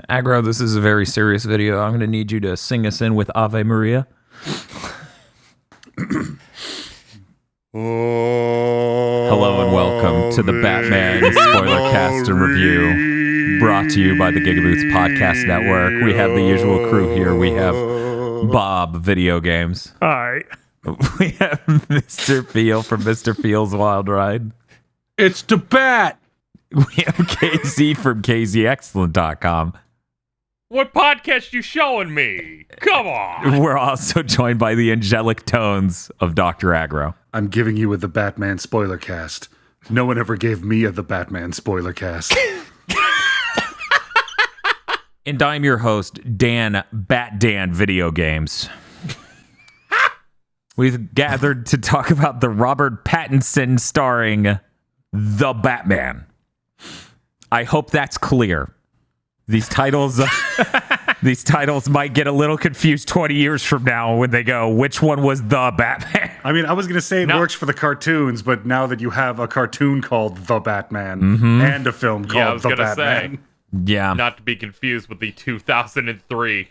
Aggro, this is a very serious video. I'm going to need you to sing us in with Ave Maria. Hello and welcome to the Batman Spoilercast and Review, brought to you by the GigaBoots Podcast Network. We have the usual crew here. We have Bob, Video Games. Hi. We have Mr. Feel from Mr. Feel's Wild Ride. It's the Bat. We have KZ from KZExcellent.com. What podcast you showing me? Come on. We're also joined by the angelic tones of Dr. Aggro. I'm giving you the Batman Spoilercast. No one ever gave me the Batman Spoilercast. And I'm your host, Dan Video Games. We've gathered to talk about the Robert Pattinson starring The Batman. I hope that's clear. These titles might get a little confused 20 years from now when they go, which one was The Batman? I mean, I was going to say it works for the cartoons, but now that you have a cartoon called The Batman and a film called The Batman. Yeah. Not to be confused with the 2003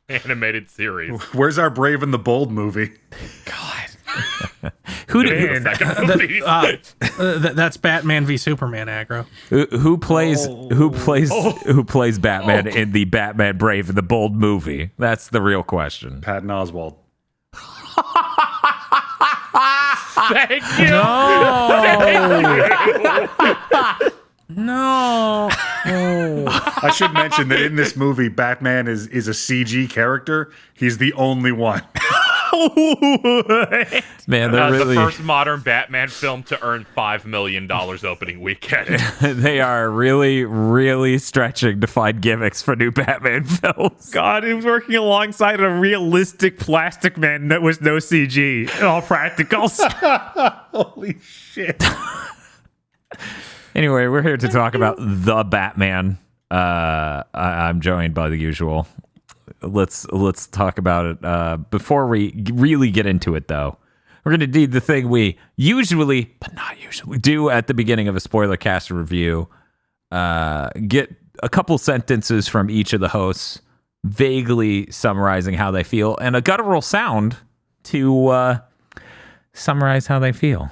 animated series. Where's our Brave and the Bold movie? God. That's Batman v Superman, Aggro. Who plays Batman in the Batman Brave and the Bold movie? That's the real question. Patton Oswalt. Thank you. No. I should mention that in this movie, Batman is a CG character. He's the only one. Man, they're really the first modern Batman film to earn $5 million opening weekend. They are really, really stretching to find gimmicks for new Batman films. God, he was working alongside a realistic plastic man that was no CG and all practicals. Holy shit. Anyway, we're here to talk about The Batman. I'm joined by the usual. Let's talk about it. Before we really get into it, though, we're going to do the thing we usually, but not usually, do at the beginning of a Spoilercast review. Get a couple sentences from each of the hosts, vaguely summarizing how they feel, and a guttural sound to summarize how they feel.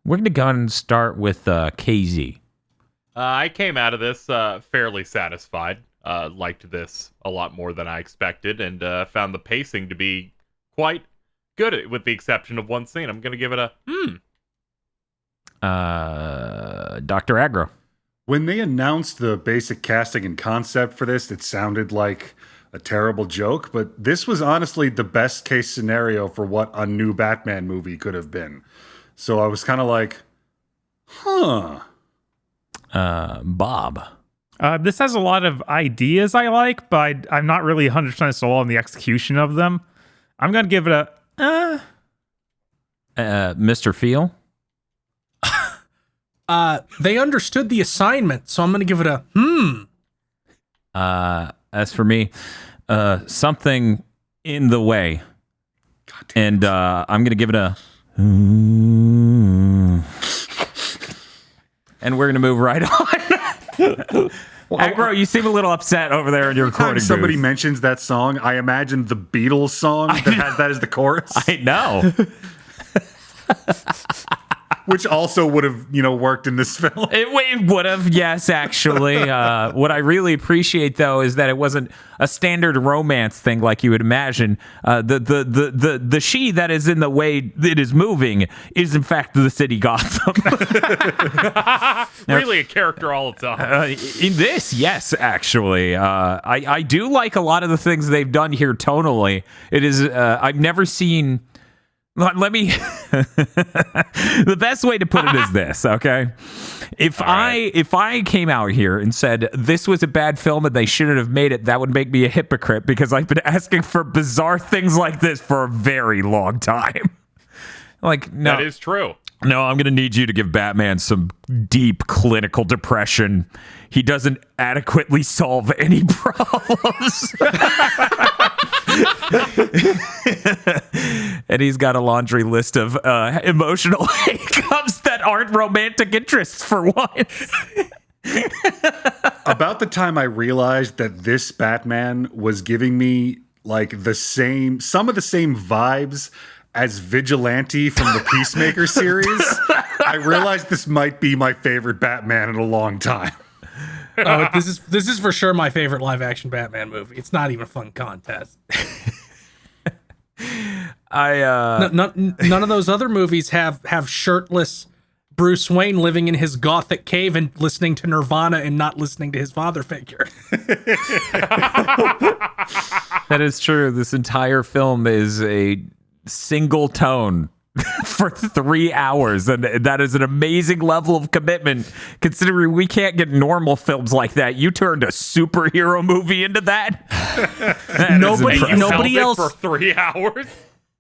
We're going to go and start with KZ. I came out of this fairly satisfied. Liked this a lot more than I expected, and found the pacing to be quite good, with the exception of one scene. I'm going to give it a Dr. Aggro. When they announced the basic casting and concept for this, it sounded like a terrible joke, but this was honestly the best case scenario for what a new Batman movie could have been. So I was kind of like, Bob. This has a lot of ideas I like, but I'm not really 100% sold on the execution of them. I'm going to give it a... Mr. Feel? They understood the assignment, so I'm going to give it a As for me, something in the way. And I'm going to give it a... And we're going to move right on. Aggro, you seem a little upset over there in your recording booth. Somebody mentions that song, I imagine the Beatles song that has that as the chorus. I know. Which also would have, worked in this film. It would have, yes, actually. What I really appreciate, though, is that it wasn't a standard romance thing like you would imagine. The she that is in the way it is moving is, in fact, the city Gotham. Really a character all its own. In this, yes, actually. I do like a lot of the things they've done here tonally. It is, I've never seen... Let me... The best way to put it is this, okay? If I came out here and said this was a bad film and they shouldn't have made it, that would make me a hypocrite because I've been asking for bizarre things like this for a very long time. Like, no. That is true. No, I'm going to need you to give Batman some deep clinical depression. He doesn't adequately solve any problems. And he's got a laundry list of emotional hiccups that aren't romantic interests for once. About the time I realized that this Batman was giving me like some of the same vibes as Vigilante from the Peacemaker series, I realized this might be my favorite Batman in a long time. Oh, this is for sure my favorite live action Batman movie. It's not even a fun contest. None of those other movies have shirtless Bruce Wayne living in his gothic cave and listening to Nirvana and not listening to his father figure. That is true. This entire film is a single tone for 3 hours, and that is an amazing level of commitment considering we can't get normal films like that. You turned a superhero movie into that. Nobody else for 3 hours.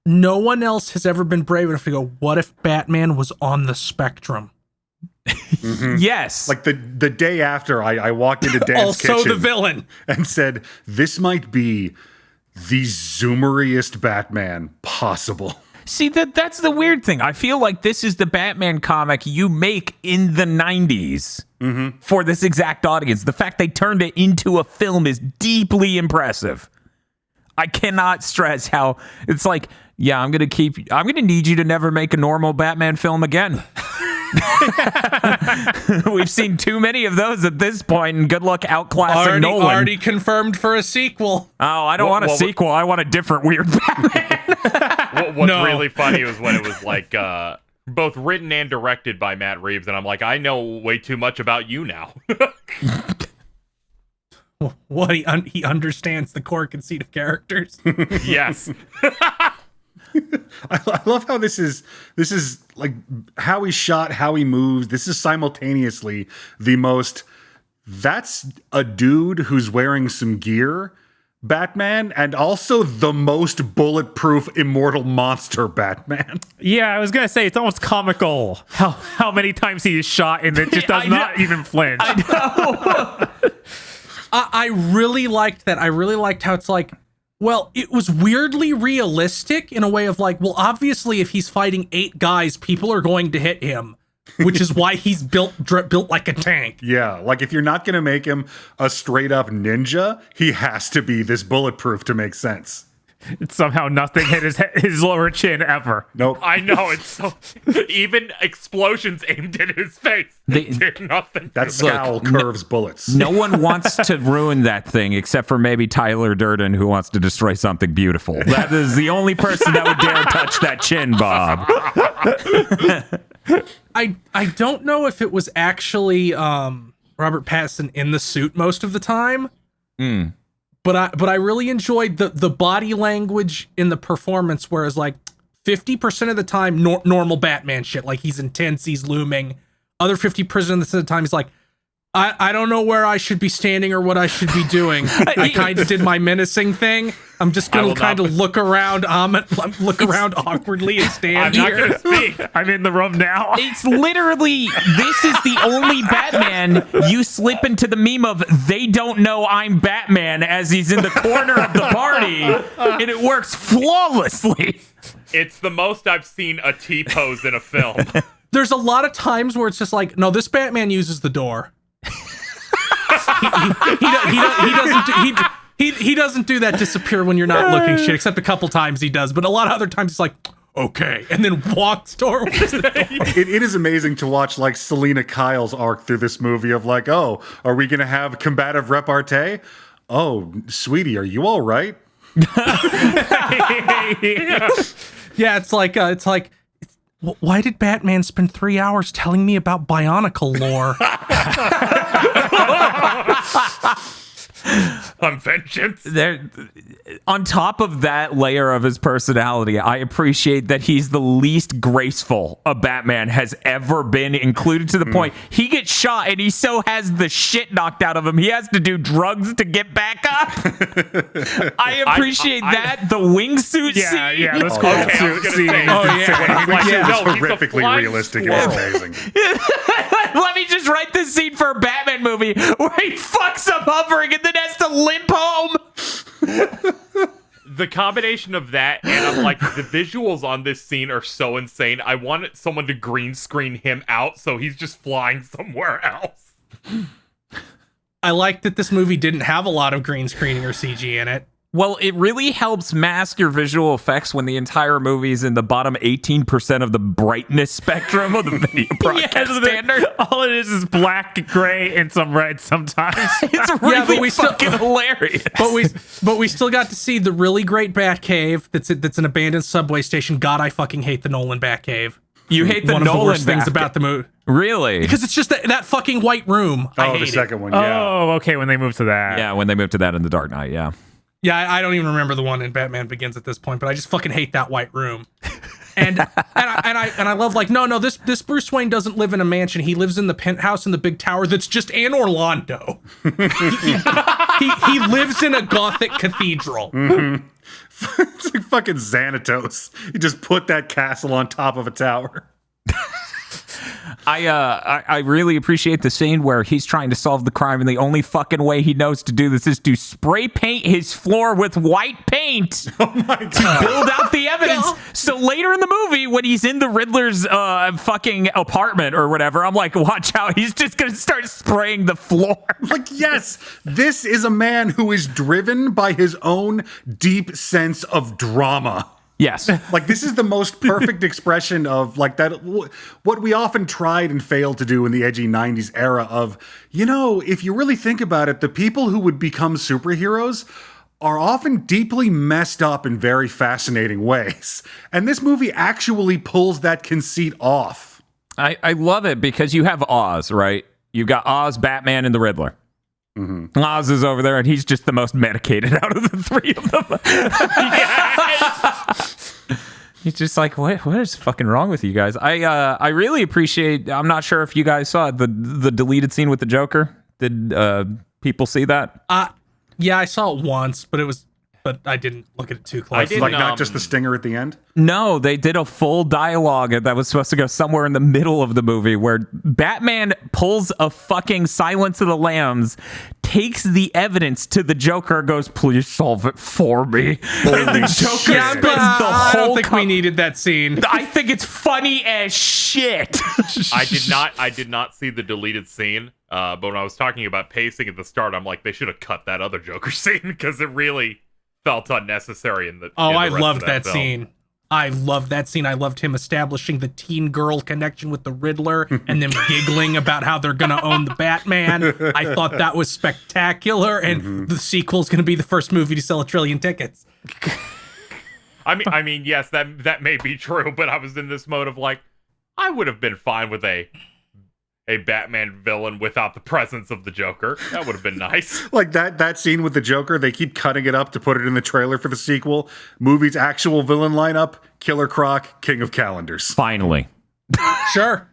No one else has ever been brave enough to go, what if Batman was on the spectrum? Yes. Like the day after I walked into Dan's kitchen. Also the villain. And said, this might be the zoomeriest Batman possible. See, that's the weird thing. I feel like this is the Batman comic you make in the 90s for this exact audience. The fact they turned it into a film is deeply impressive. I cannot stress how it's like, yeah, I'm going to need you to never make a normal Batman film again. We've seen too many of those at this point, and good luck outclassing Nolan. Already confirmed for a sequel. Oh, I don't want a sequel. I want a different weird Batman. What's really funny was when it was like both written and directed by Matt Reeves, and I'm like, I know way too much about you now. What, he understands the core conceit of characters? Yes. I love how this is like how he shot, how he moves. This is simultaneously the most, that's a dude who's wearing some gear Batman, and also the most bulletproof immortal monster Batman. Yeah, I was gonna say it's almost comical how many times he is shot and it just does not even flinch. I know. I really liked that. I really liked how it's like, well, it was weirdly realistic in a way of like, well, obviously if he's fighting 8 guys, people are going to hit him, which is why he's built like a tank. Yeah, like if you're not going to make him a straight up ninja, he has to be this bulletproof to make sense. Somehow nothing hit his lower chin ever. Nope. I know, it's so... Even explosions aimed at his face. They did nothing. That scowl curves bullets. No one wants to ruin that thing except for maybe Tyler Durden, who wants to destroy something beautiful. That is the only person that would dare touch that chin, Bob. I don't know if it was actually Robert Pattinson in the suit most of the time. But I really enjoyed the body language in the performance, whereas like 50% of the time normal Batman shit, like he's intense, he's looming. Other 50% of the time he's like, I don't know where I should be standing or what I should be doing. I kind of did my menacing thing. I'm just gonna kind of look around awkwardly and stand I'm here. not gonna speak. I'm in the room now. It's literally, this is the only Batman you slip into the meme of they don't know I'm Batman as he's in the corner of the party, and it works flawlessly. It's the most I've seen a T-pose in a film. There's a lot of times where it's just like, no, this Batman uses the door. He doesn't do that disappear when you're not looking shit, except a couple times he does, but a lot of other times it's like, okay, and then walks towards the door. It is amazing to watch like Selena Kyle's arc through this movie of like, oh, are we gonna have combative repartee? Oh, sweetie, are you all right? Yeah, it's like why did Batman spend 3 hours telling me about Bionicle lore? On vengeance. There, on top of that layer of his personality, I appreciate that he's the least graceful a Batman has ever been, included to the point he gets shot and he so has the shit knocked out of him, he has to do drugs to get back up. I appreciate that. The wingsuit scene. Yeah, let's go. Scene. It's horrifically realistic and amazing. Let me just write this scene for a Batman movie where he fucks up hovering and then has to limp home. The combination of that and I'm like, the visuals on this scene are so insane. I wanted someone to green screen him out so he's just flying somewhere else. I like that this movie didn't have a lot of green screening or CG in it. Well, it really helps mask your visual effects when the entire movie is in the bottom 18% of the brightness spectrum of the video broadcast standard. All it is black, gray, and some red sometimes. It's really fucking hilarious. But we still got to see the really great Batcave that's an abandoned subway station. God, I fucking hate the Nolan Batcave. You hate the One Nolan of the worst things about the movie. Really? Because it's just that fucking white room. I hate the second it. one, yeah. Oh, okay, when they moved to that. Yeah, when they moved to that in The Dark Knight, yeah. Yeah, I don't even remember the one in Batman Begins at this point, but I just fucking hate that white room. And I love like no this Bruce Wayne doesn't live in a mansion. He lives in the penthouse in the big tower that's just in Orlando. he lives in a Gothic cathedral. Mm-hmm. It's like fucking Xanatos. You just put that castle on top of a tower. I really appreciate the scene where he's trying to solve the crime, and the only fucking way he knows to do this is to spray paint his floor with white paint Oh my god! to build out the evidence. So later in the movie, when he's in the Riddler's fucking apartment or whatever, I'm like, watch out, he's just gonna start spraying the floor. Like, yes, this is a man who is driven by his own deep sense of drama. Yes. Like, this is the most perfect expression of like that, what we often tried and failed to do in the edgy 90s era of, you know, if you really think about it, the people who would become superheroes are often deeply messed up in very fascinating ways. And this movie actually pulls that conceit off. I love it because you have Oz, right? You've got Oz, Batman, and the Riddler. Mm-hmm. Oz is over there, and he's just the most medicated out of the three of them. He's just like, what is fucking wrong with you guys? I really appreciate. I'm not sure if you guys saw the deleted scene with the Joker. Did people see that? Yeah, I saw it once, but I didn't look at it too close. I didn't, Like, not just the stinger at the end? No, they did a full dialogue that was supposed to go somewhere in the middle of the movie where Batman pulls a fucking Silence of the Lambs, takes the evidence to the Joker, goes, please solve it for me. And the Joker spends the I whole don't think we needed that scene. I think it's funny as shit. I did not see the deleted scene. But when I was talking about pacing at the start, I'm like, they should have cut that other Joker scene because it really felt unnecessary in the. I loved that scene. I loved that scene. I loved him establishing the teen girl connection with the Riddler and them giggling about how they're gonna own the Batman. I thought that was spectacular, and the sequel's gonna be the first movie to sell 1 trillion tickets. I mean, yes, that may be true, but I was in this mode of like, I would have been fine with a Batman villain without the presence of the Joker. That would have been nice. Like that scene with the Joker, they keep cutting it up to put it in the trailer for the sequel. Movie's actual villain lineup: Killer Croc, King of Calendars. Finally. Sure.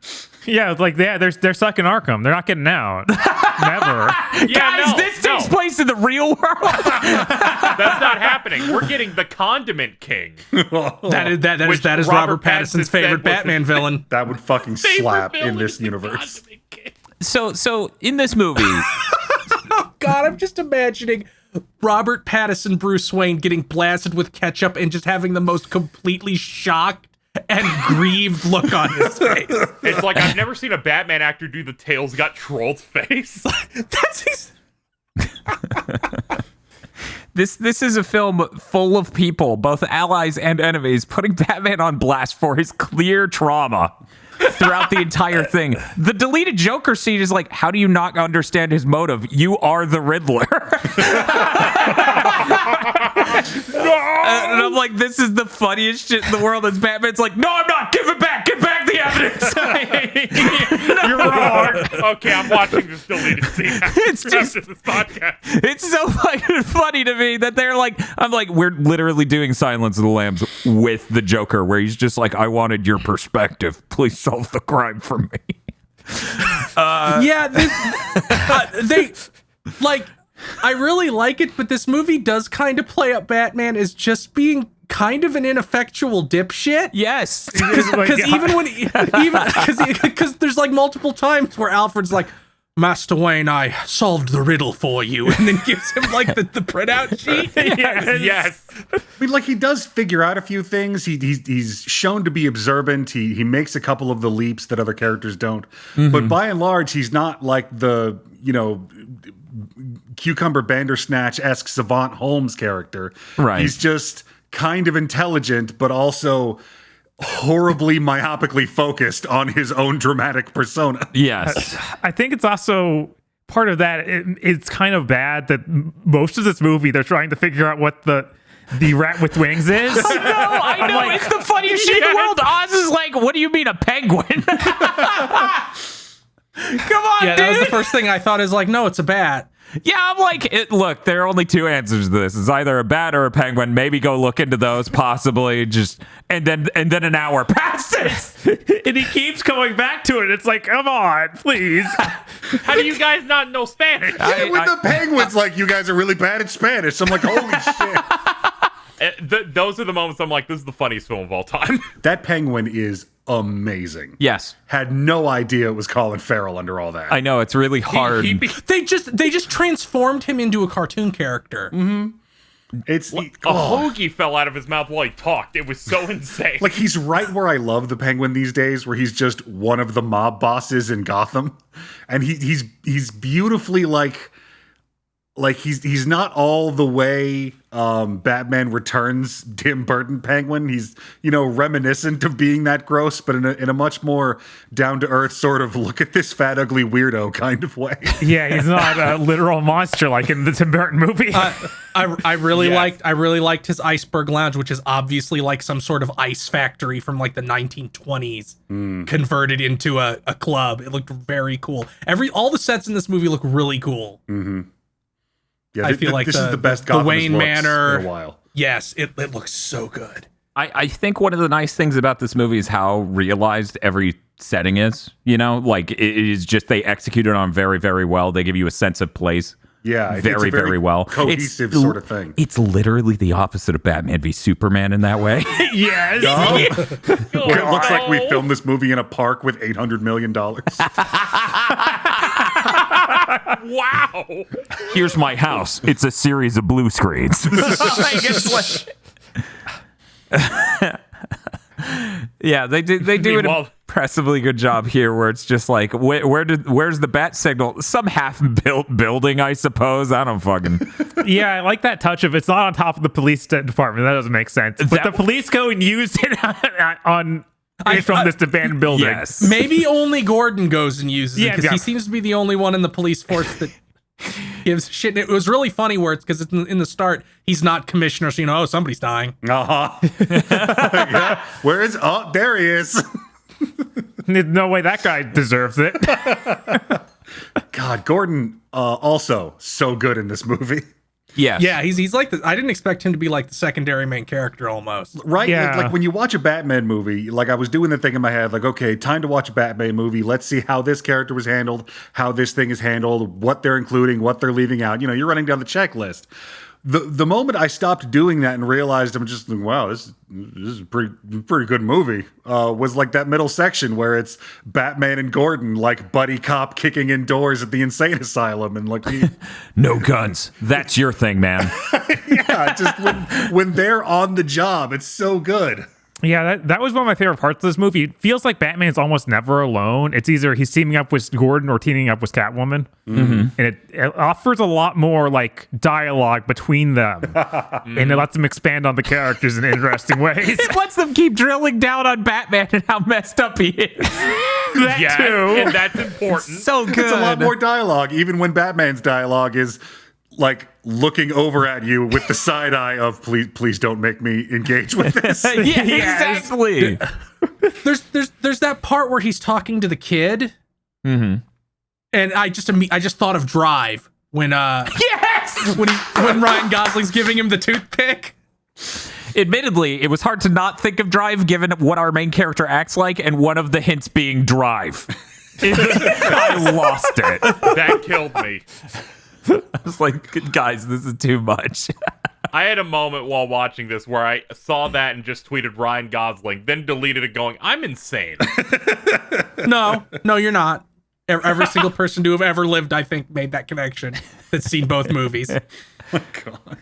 Yeah, it's like they're stuck in Arkham. They're not getting out. Never. Guys, this takes place in the real world. That's not happening. We're getting the Condiment King. That is Robert Pattinson's favorite Batman villain. That would fucking slap in this universe. So in this movie, God, I'm just imagining Robert Pattinson Bruce Wayne getting blasted with ketchup and just having the most completely shocked and grieved look on his face. It's like I've never seen a Batman actor do the tails got trolled face. This is a film full of people, both allies and enemies, putting Batman on blast for his clear trauma throughout the entire thing. The deleted Joker scene is like, how do you not understand his motive? You are the Riddler. And I'm like, this is the funniest shit in the world. As Batman's like, no, I'm not. Give it back. Give back the evidence. You're wrong. Okay, I'm watching this deleted scene. It's just this podcast. It's so fucking funny to me that they're like, I'm like, we're literally doing Silence of the Lambs with the Joker, where he's just like, I wanted your perspective. Please solve the crime for me. They like. I really like it, but this movie does kind of play up Batman as just being kind of an ineffectual dipshit. Yes, because because there's like multiple times where Alfred's like, Master Wayne, I solved the riddle for you, and then gives him like the printout sheet. Yes. I mean, like, he does figure out a few things. He's shown to be observant. He makes a couple of the leaps that other characters don't. But by and large, he's not like the, Cucumber Bandersnatch-esque Savant Holmes character. Right. He's just kind of intelligent, but also horribly myopically focused on his own dramatic persona. Yes. I think it's also part of that. It's kind of bad that most of this movie they're trying to figure out what the rat with wings is. I know. It's the funniest shit in the world. Oz is like, what do you mean a penguin? Come on, Yeah, dude. that was the first thing I thought is like, no, it's a bat. Yeah, I'm like, look, there are only two answers to this. It's either a bat or a penguin. Maybe go look into those, possibly. And then an hour passes. And he keeps going back to it. It's like, come on, please. How do you guys not know Spanish? With the penguins, like, you guys are really bad at Spanish. I'm like, holy shit. Those are the moments I'm like, this is the funniest film of all time. That penguin is amazing. Yes. Had no idea it was Colin Farrell under all that. I know, it's really hard. They just transformed him into a cartoon character. It's A hoagie fell out of his mouth while he talked. It was so insane. like, he's right where I love the Penguin these days, where he's just one of the mob bosses in Gotham, and he's beautifully like he's not all the way Batman Returns Tim Burton Penguin. He's reminiscent of being that gross, but in a much more down to earth sort of look at this fat ugly weirdo kind of way. Yeah, he's not a literal monster like in the Tim Burton movie. I really liked his Iceberg Lounge, which is obviously like some sort of ice factory from like the 1920s converted into a club. It looked very cool. All the sets in this movie look really cool. Yeah, I feel like this is the best the Gotham Wayne looks Manor in a while. Yes, it looks so good. I think one of the nice things about this movie is how realized every setting is. Like, it is just, they execute it on very, very well. They give you a sense of place. Yeah, it's very, a very well. Cohesive sort of thing. It's literally the opposite of Batman v Superman in that way. Yes. Where it looks like we filmed this movie in a park with $800 million. Wow. Here's my house. It's a series of blue screens. Yeah, they do an Meanwhile- impressively good job here, where it's just like, where's the bat signal? Some half-built building, I suppose. I don't fucking. Yeah, I like that touch of it's not on top of the police department. That doesn't make sense. But That- the police go and use it from this abandoned building. Yes. Maybe only Gordon goes and uses it because yeah. he seems to be the only one in the police force that gives a shit. And it was really funny where it's because in the start he's not commissioner, so oh, somebody's dying. Yeah. Where is? Oh, there he is. There's no way that guy deserves it. God, Gordon also so good in this movie. Yes. Yeah, he's like I didn't expect him to be like the secondary main character almost. Right? Yeah. Like when you watch a Batman movie, like I was doing the thing in my head, like, okay, time to watch a Batman movie. Let's see how this character was handled, how this thing is handled, what they're including, what they're leaving out. You're running down the checklist. The moment I stopped doing that and realized I'm just like, wow, this is a pretty good movie, was like that middle section where it's Batman and Gordon like buddy cop kicking in doors at the insane asylum and like No guns. That's your thing, man. yeah, just when they're on the job, it's so good. Yeah, that was one of my favorite parts of this movie. It feels like Batman's almost never alone. It's either he's teaming up with Gordon or teaming up with Catwoman. Mm-hmm. And it offers a lot more like dialogue between them. And it lets them expand on the characters in interesting ways. It lets them keep drilling down on Batman and how messed up he is. That too. And that's important. So good. It's a lot more dialogue, even when Batman's dialogue is like looking over at you with the side eye of please don't make me engage with this. Yeah, exactly. There's that part where he's talking to the kid, and I just thought of Drive when Yes. when Ryan Gosling's giving him the toothpick. Admittedly, it was hard to not think of Drive given what our main character acts like, and one of the hints being Drive. I lost it. That killed me. I was like, guys, this is too much. I had a moment while watching this where I saw that and just tweeted Ryan Gosling, then deleted it going, I'm insane. No, you're not. Every single person to have ever lived, I think, made that connection that's seen both movies. My God.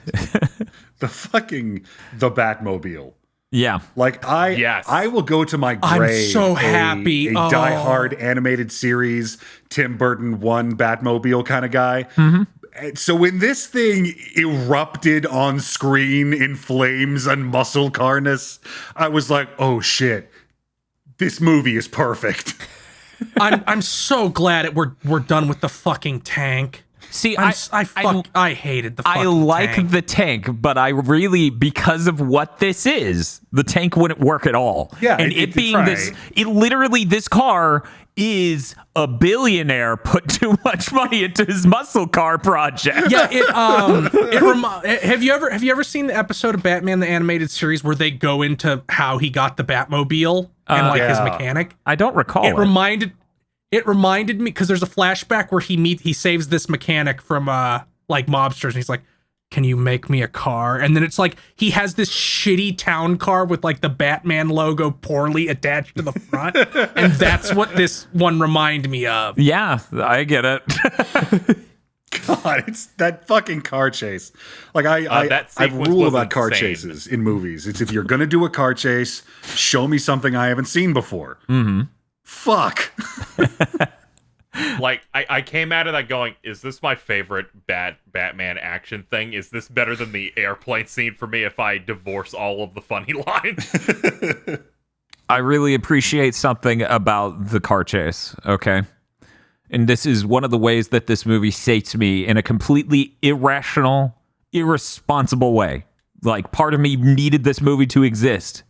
The Batmobile. Yeah. Like I will go to my grave. I'm so happy. A diehard animated series, Tim Burton 1 Batmobile kind of guy. So when this thing erupted on screen in flames and muscle carnage, I was like, oh shit, this movie is perfect. I'm so glad we're done with the fucking tank. See, I hated the fucking I like tank. the tank, but I really, because of what this is, the tank wouldn't work at all. Yeah, and it's being right. this car is a billionaire put too much money into his muscle car project. Yeah, have you ever seen the episode of Batman the Animated Series where they go into how he got the Batmobile and his mechanic? I don't recall it. It reminded me because there's a flashback where he saves this mechanic from mobsters, and he's like, "Can you make me a car?" And then it's like he has this shitty town car with like the Batman logo poorly attached to the front, and that's what this one reminded me of. Yeah, I get it. God, it's that fucking car chase. Like I that have a sequence rule was about car insane. chases in movies. It's if you're gonna do a car chase, show me something I haven't seen before. Fuck. Like, I came out of that going, is this my favorite Batman action thing? Is this better than the airplane scene for me if I divorce all of the funny lines? I really appreciate something about the car chase, okay? And this is one of the ways that this movie sates me in a completely irrational, irresponsible way. Like, part of me needed this movie to exist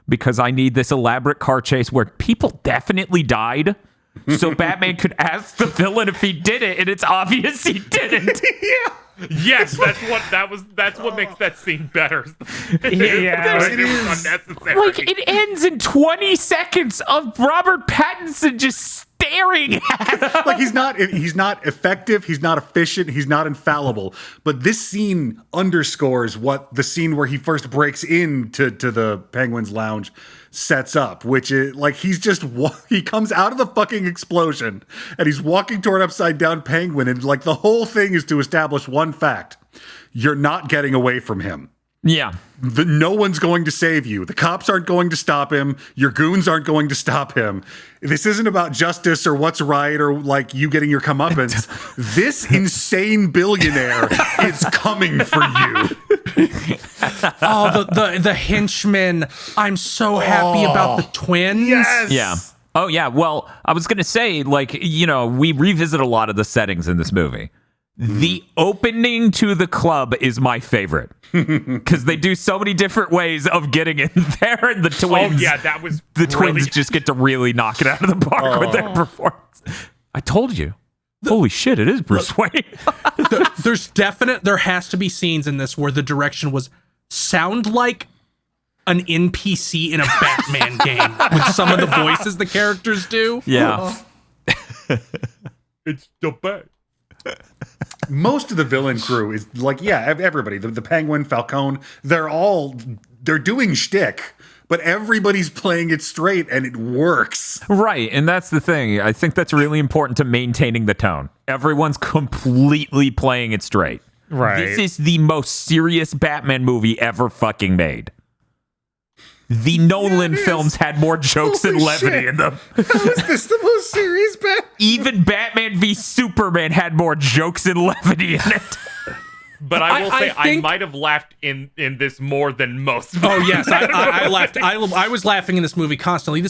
because I need this elaborate car chase where people definitely died. So Batman could ask the villain if he did it, and it's obvious he didn't. Yes, that's what makes that scene better. Yeah, it was unnecessary. Like, it ends in 20 seconds of Robert Pattinson just staring at him. Like he's not effective, he's not efficient, he's not infallible. But this scene underscores what the scene where he first breaks into the Penguin's lounge sets up, which is like he comes out of the fucking explosion and he's walking toward upside down Penguin, and like the whole thing is to establish one fact: you're not getting away from him. Yeah. No one's going to save you. The cops aren't going to stop him. Your goons aren't going to stop him. This isn't about justice or what's right or like you getting your comeuppance. This insane billionaire is coming for you. Oh, the henchmen. I'm so happy about the twins. Yes. Yeah. Oh, yeah. Well, I was going to say, like, we revisit a lot of the settings in this movie. The opening to the club is my favorite because they do so many different ways of getting in there, and the twins. Oh yeah, that was the twins just get to really knock it out of the park with their performance. I told you. Holy shit! It is Bruce Wayne. There has to be scenes in this where the direction was sound like an NPC in a Batman game with some of the voices the characters do. Yeah. It's the best. Most of the villain crew is like, everybody, the Penguin, Falcone, they're doing shtick, but everybody's playing it straight and it works. Right, and that's the thing. I think that's really important to maintaining the tone. Everyone's completely playing it straight. right. This is the most serious Batman movie ever fucking made. The Nolan films had more jokes and levity in them. How is this the most serious Batman? Even Batman v Superman had more jokes and levity in it. But I will say, I think- might have laughed in this more than most. Oh yes, I laughed. I was laughing in this movie constantly.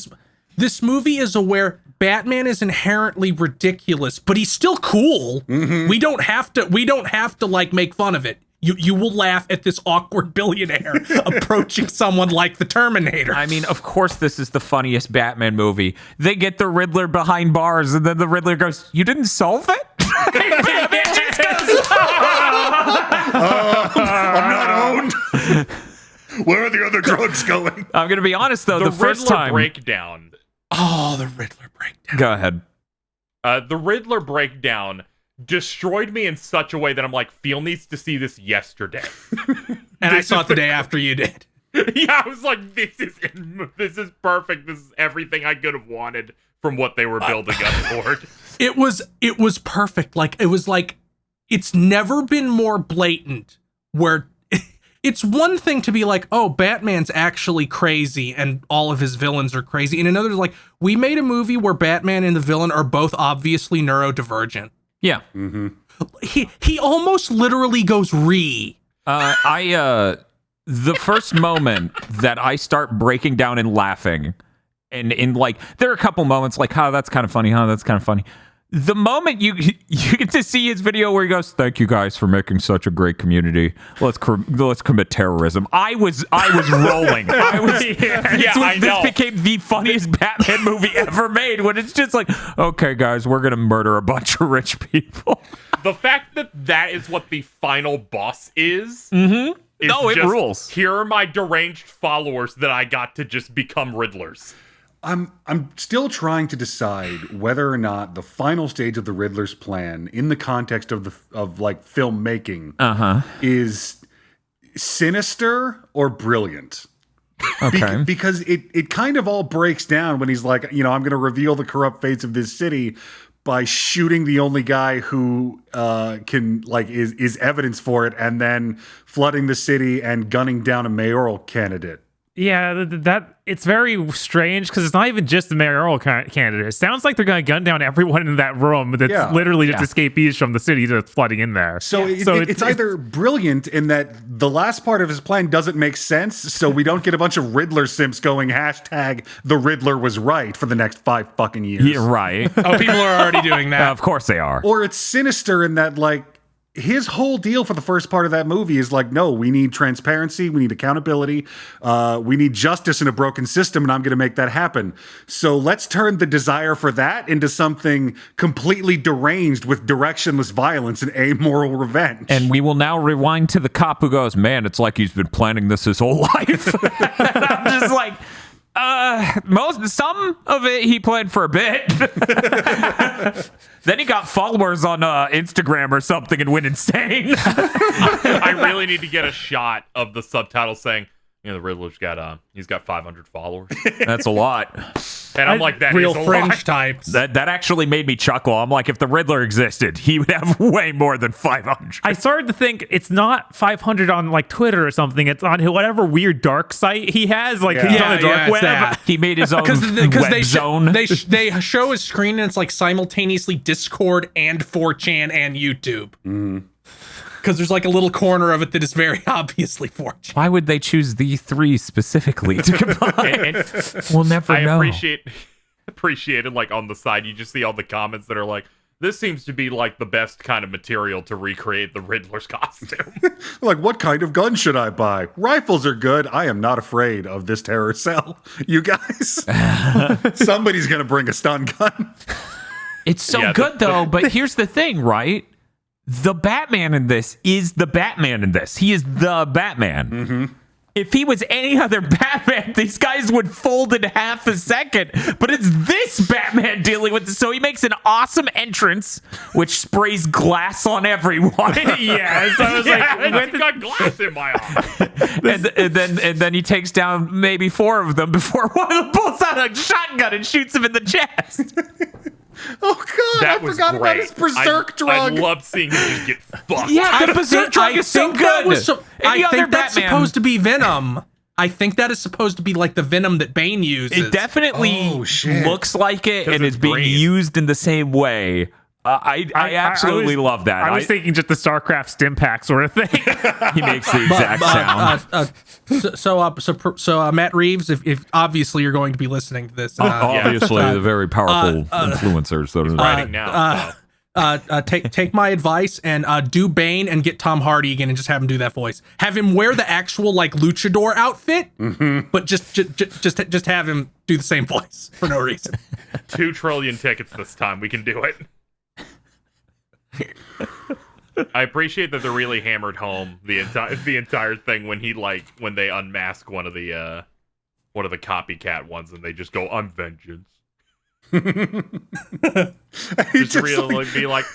This movie is aware Batman is inherently ridiculous, but he's still cool. Mm-hmm. We don't have to like make fun of it. You will laugh at this awkward billionaire approaching someone like the Terminator. I mean, of course, this is the funniest Batman movie. They get the Riddler behind bars, and then the Riddler goes, "You didn't solve it?" And Batman just goes, I'm not owned. Where are the other drugs going? I'm going to be honest, though. The The first Riddler time... breakdown. Oh, the Riddler breakdown. Go ahead. The Riddler breakdown destroyed me in such a way that I'm like, Phil needs to see this yesterday. And I saw it the day after you did. Yeah, I was like, this is perfect. This is everything I could have wanted from what they were building up toward. It was perfect. Like it was like it's never been more blatant where it's one thing to be like, oh, Batman's actually crazy and all of his villains are crazy. And another is like, we made a movie where Batman and the villain are both obviously neurodivergent. Yeah. He almost literally goes The first moment that I start breaking down and laughing, and in like, there are a couple moments like, oh, that's kind of funny. That's kind of funny. The moment you get to see his video where he goes, "Thank you guys for making such a great community. Let's commit terrorism." I was rolling. This became the funniest Batman movie ever made. When it's just like, okay, guys, we're gonna murder a bunch of rich people. The fact that is what the final boss is. Mm-hmm. It rules. Here are my deranged followers that I got to just become Riddlers. I'm still trying to decide whether or not the final stage of the Riddler's plan, in the context of filmmaking, is sinister or brilliant. Okay. Because it kind of all breaks down when he's like, I'm going to reveal the corrupt fates of this city by shooting the only guy who is evidence for it, and then flooding the city and gunning down a mayoral candidate. Yeah, that it's very strange because it's not even just the mayoral candidate. It sounds like they're going to gun down everyone in that room that's literally just escapees from the city that's flooding in there. So it's either brilliant in that the last part of his plan doesn't make sense, so we don't get a bunch of Riddler simps going hashtag the Riddler was right for the next 5 fucking years. Yeah, right. Oh, people are already doing that. Of course they are. Or it's sinister in that, like, his whole deal for the first part of that movie is like, no, we need transparency, we need accountability, we need justice in a broken system, and I'm going to make that happen. So let's turn the desire for that into something completely deranged with directionless violence and amoral revenge. And we will now rewind to the cop who goes, "Man, it's like he's been planning this his whole life." I'm just like, some of it he planned for a bit. Then he got followers on Instagram or something and went insane. I really need to get a shot of the subtitle saying, the Riddler's he's got 500 followers. That's a lot. And I'm like, that real is a fringe lot. types. That actually made me chuckle. I'm like, if the Riddler existed, he would have way more than 500. I started to think it's not 500 on like Twitter or something. It's on whatever weird dark site he has. Like he's on the dark web. That. He made his own web zone. They show his screen and it's like simultaneously Discord and 4chan and YouTube. Because there's like a little corner of it that is very obviously 4chan. Why would they choose the 3 specifically to combine? We'll never know. I appreciate it. Like on the side, you just see all the comments that are like, this seems to be like the best kind of material to recreate the Riddler's costume. Like, what kind of gun should I buy? Rifles are good. I am not afraid of this terror cell. You guys, somebody's going to bring a stun gun. It's so good though, but here's the thing, right? The Batman in this is the Batman in this. He is the Batman. Mm-hmm. If he was any other Batman, these guys would fold in half a second. But it's this Batman dealing with this. So he makes an awesome entrance, which sprays glass on everyone. Yes, I was I got glass in my eye. and then he takes down maybe 4 of them before one of them pulls out a shotgun and shoots him in the chest. Oh God, I forgot about his berserk drug. I loved seeing him just get fucked. Yeah, the berserk drug is so good. I think that's supposed to be Venom. I think that is supposed to be like the Venom that Bane uses. It definitely looks like it and is being used in the same way. I absolutely love that. I was thinking just the StarCraft stim pack sort of thing. He makes the exact sound. So Matt Reeves, if obviously you're going to be listening to this, obviously the very powerful influencers that are writing now. Take my advice and do Bane and get Tom Hardy again and just have him do that voice. Have him wear the actual like luchador outfit, but just have him do the same voice for no reason. 2 trillion tickets this time. We can do it. I appreciate that they're really hammered home the entire thing when they unmask one of the copycat ones and they just go, "I'm vengeance." Just really be like,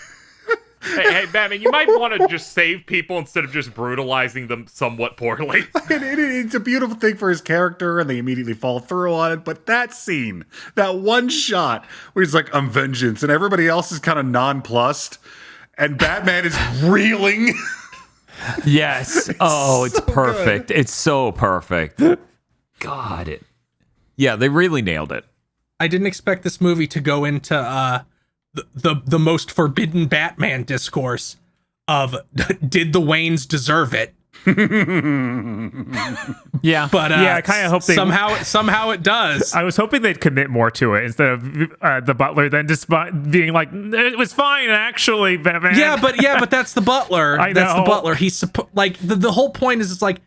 Hey, Batman, you might want to just save people instead of just brutalizing them somewhat poorly. It's a beautiful thing for his character, and they immediately fall through on it. But that scene, that one shot where he's like, I'm vengeance, and everybody else is kind of nonplussed, and Batman is reeling. Yes. It's so perfect. good. It's so perfect. Yeah, they really nailed it. I didn't expect this movie to go into the most forbidden Batman discourse of did the Waynes deserve it? Yeah. But Yeah, I kinda hope they- somehow it does. I was hoping they'd commit more to it instead of the butler then just being like, it was fine, actually, Batman. Yeah, but that's the butler. I That's the know. butler. He's like the whole point is it's like,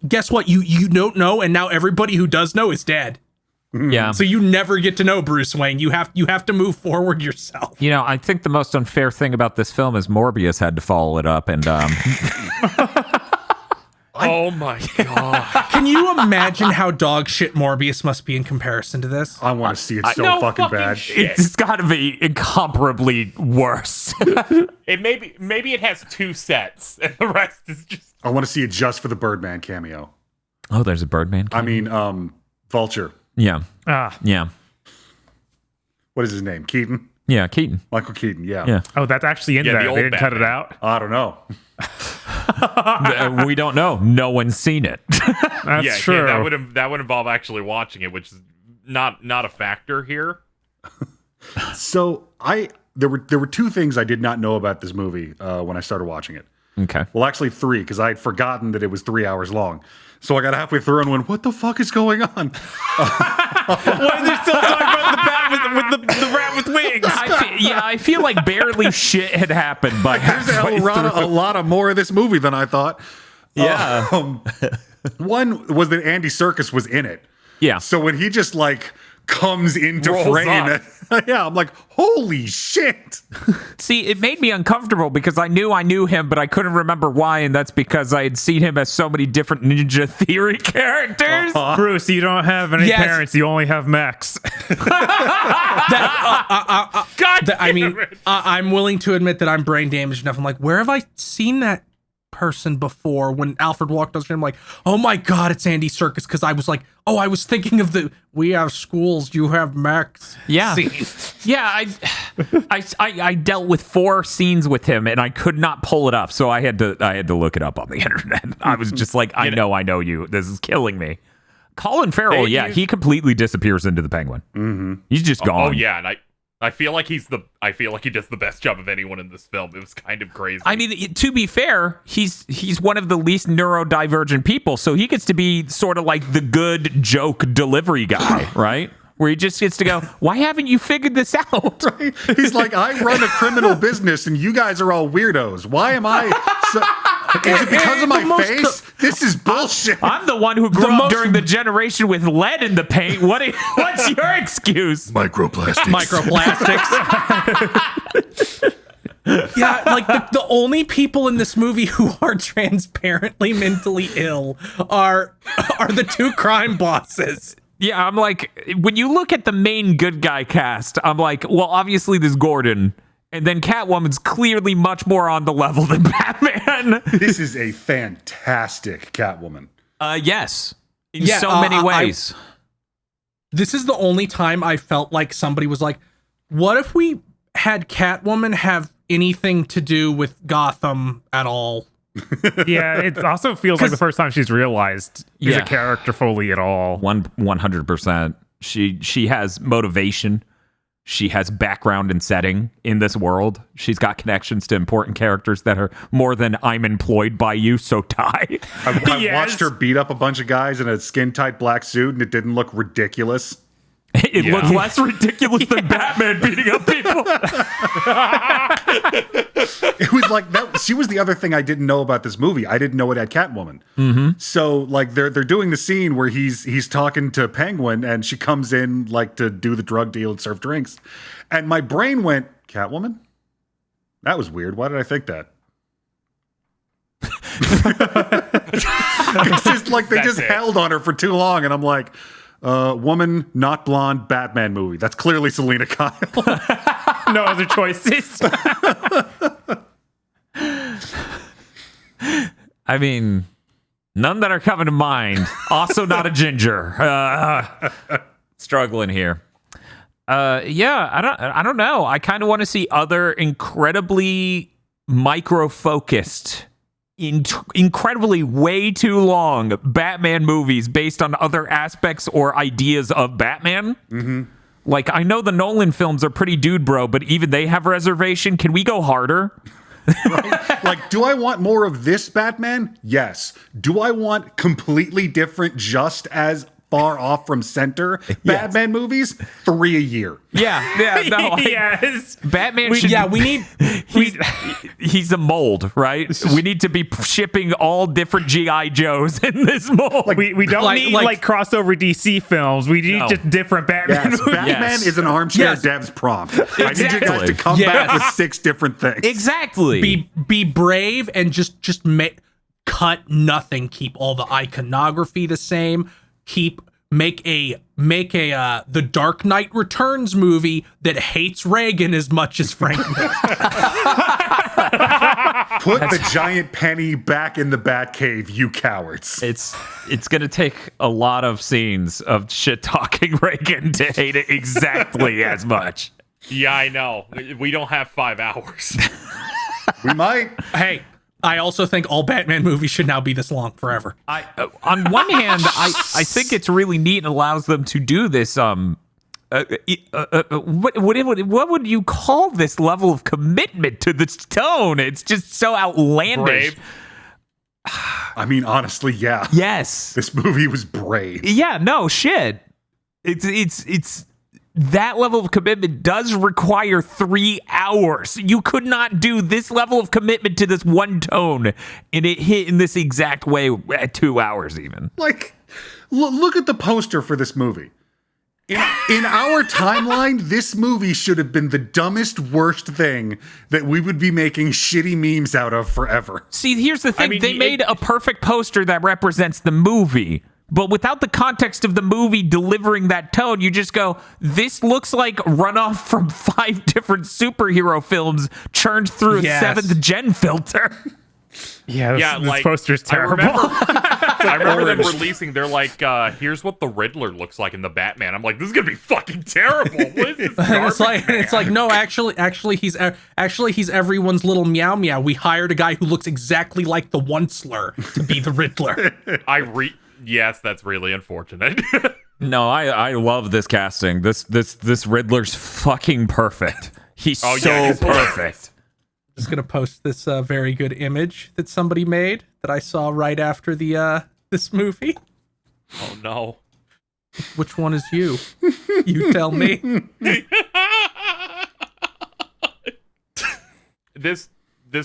guess what? You don't know, and now everybody who does know is dead. Yeah. So you never get to know Bruce Wayne. You have to move forward yourself. You know, I think the most unfair thing about this film is Morbius had to follow it up, and Oh my god. Can you imagine how dog shit Morbius must be in comparison to this? I want to see it so No fucking bad. shit. it's got to be incomparably worse. It maybe it has 2 sets and the rest is just I want to see it just for the Birdman cameo. Oh, there's a Birdman. I mean, Vulture. Yeah. Ah. Yeah. What is his name? Keaton? Yeah. Keaton. Michael Keaton, yeah. Yeah. Oh, that's actually in Yeah, the there. old They didn't cut it Batman. out. I don't know. We don't know. No one's seen it. That's true. that would involve actually watching it, which is not a factor here. So there were 2 things I did not know about this movie when I started watching it. Okay. Well, actually 3, because I had forgotten that it was 3 hours long. So I got halfway through and went, "What the fuck is going on?" Why is there still talking about the bat with the rat with wings? I feel like barely shit had happened by There's halfway a lot of more of this movie than I thought. Yeah. One was that Andy Serkis was in it. Yeah. So when he just like comes into Rolls frame, yeah, I'm like, holy shit. See, it made me uncomfortable because I knew him, but I couldn't remember why, and that's because I had seen him as so many different Ninja Theory characters. Bruce, you don't have any Yes. parents. You only have mechs. I mean, I'm willing to admit that I'm brain damaged enough. I'm like, where have I seen that person before? When Alfred walked on screen, I'm like, oh my god, it's Andy Serkis, because I was like, oh, I was thinking of the "we have schools, you have mechs" Yeah. scene. Yeah, I dealt with 4 scenes with him, and I could not pull it up, so I had to look it up on the internet. I was just like, I know you. This is killing me. Colin Farrell, he completely disappears into the Penguin. Mm-hmm. He's just gone. Oh yeah, and I feel like he does the best job of anyone in this film. It was kind of crazy. I mean, to be fair, he's one of the least neurodivergent people, so he gets to be sort of like the good joke delivery guy, right? Where he just gets to go, why haven't you figured this out? He's like, I run a criminal business and you guys are all weirdos. Why am I is it because of my face? This is bullshit. I'm the one who grew up during the generation with lead in the paint. What's your excuse? Microplastics. Yeah, like the only people in this movie who are transparently mentally ill are the 2 crime bosses. Yeah, I'm like, when you look at the main good guy cast, I'm like, well, obviously there's Gordon, and then Catwoman's clearly much more on the level than Batman. This is a fantastic Catwoman. Yes, in so many ways. This is the only time I felt like somebody was like, what if we had Catwoman have anything to do with Gotham at all? Yeah, it also feels like the first time she's realized he's a character fully at all. 100%. She has motivation. She has background and setting in this world. She's got connections to important characters that are more than I'm employed by you, so die. I Yes. watched her beat up a bunch of guys in a skin-tight black suit, and it didn't look ridiculous. It looked less ridiculous than Batman beating up people. It was like that. She was the other thing I didn't know about this movie. I didn't know it had Catwoman. Mm-hmm. So like they're doing the scene where he's talking to Penguin, and she comes in like to do the drug deal and serve drinks, and my brain went, Catwoman? That was weird. Why did I think that? It's just like they That's just it. held on her for too long, and I'm like, woman, not blonde, Batman movie. That's clearly Selena Kyle. No other choices. I mean, none that are coming to mind. Also not a ginger. Struggling here. I don't know. I kind of want to see other incredibly micro-focused, incredibly way too long Batman movies based on other aspects or ideas of Batman. Mm-hmm. Like, I know the Nolan films are pretty dude bro, but even they have reservation. Can we go harder? Right? Like, do I want more of this Batman? Yes. Do I want completely different, just as far off from center Batman movies? 3 a year. Yeah, no. Yes. Batman should... Yeah, we need... He's a mold, right? We need to be shipping all different G.I. Joes in this mold. Like, we don't need crossover DC films. We need just different Batman movies. Batman is an armchair dev's prompt. I need you guys to come back with 6 different things. Exactly. Be brave and just cut nothing. Keep all the iconography the same. Make a The Dark Knight Returns movie that hates Reagan as much as Frank Miller. Put the giant penny back in the Batcave, you cowards. It's gonna take a lot of scenes of shit talking Reagan to hate it exactly as much. Yeah, I know. We don't have 5 hours. We might. Hey, I also think all Batman movies should now be this long forever. On one hand, I think it's really neat and allows them to do this. What would you call this level of commitment to the tone? It's just so outlandish. Brave. I mean, honestly, yeah. Yes. This movie was brave. Yeah. No shit. It's. That level of commitment does require 3 hours. You could not do this level of commitment to this one tone and it hit in this exact way at 2 hours even. Like, look at the poster for this movie. In our timeline, this movie should have been the dumbest, worst thing that we would be making shitty memes out of forever. See, here's the thing. They made a perfect poster that represents the movie. But without the context of the movie delivering that tone, you just go, this looks like runoff from 5 different superhero films churned through a 7th gen filter. Yeah, this poster's terrible. I remember them releasing, they're like, here's what the Riddler looks like in the Batman. I'm like, this is going to be fucking terrible. What is this? It's like, no, actually, he's everyone's little meow meow. We hired a guy who looks exactly like the Onceler to be the Riddler. Yes, that's really unfortunate. No, I love this casting. This Riddler's fucking perfect. He's so perfect. Just gonna post this very good image that somebody made that I saw right after the this movie. Oh no. Which one is you? You tell me. This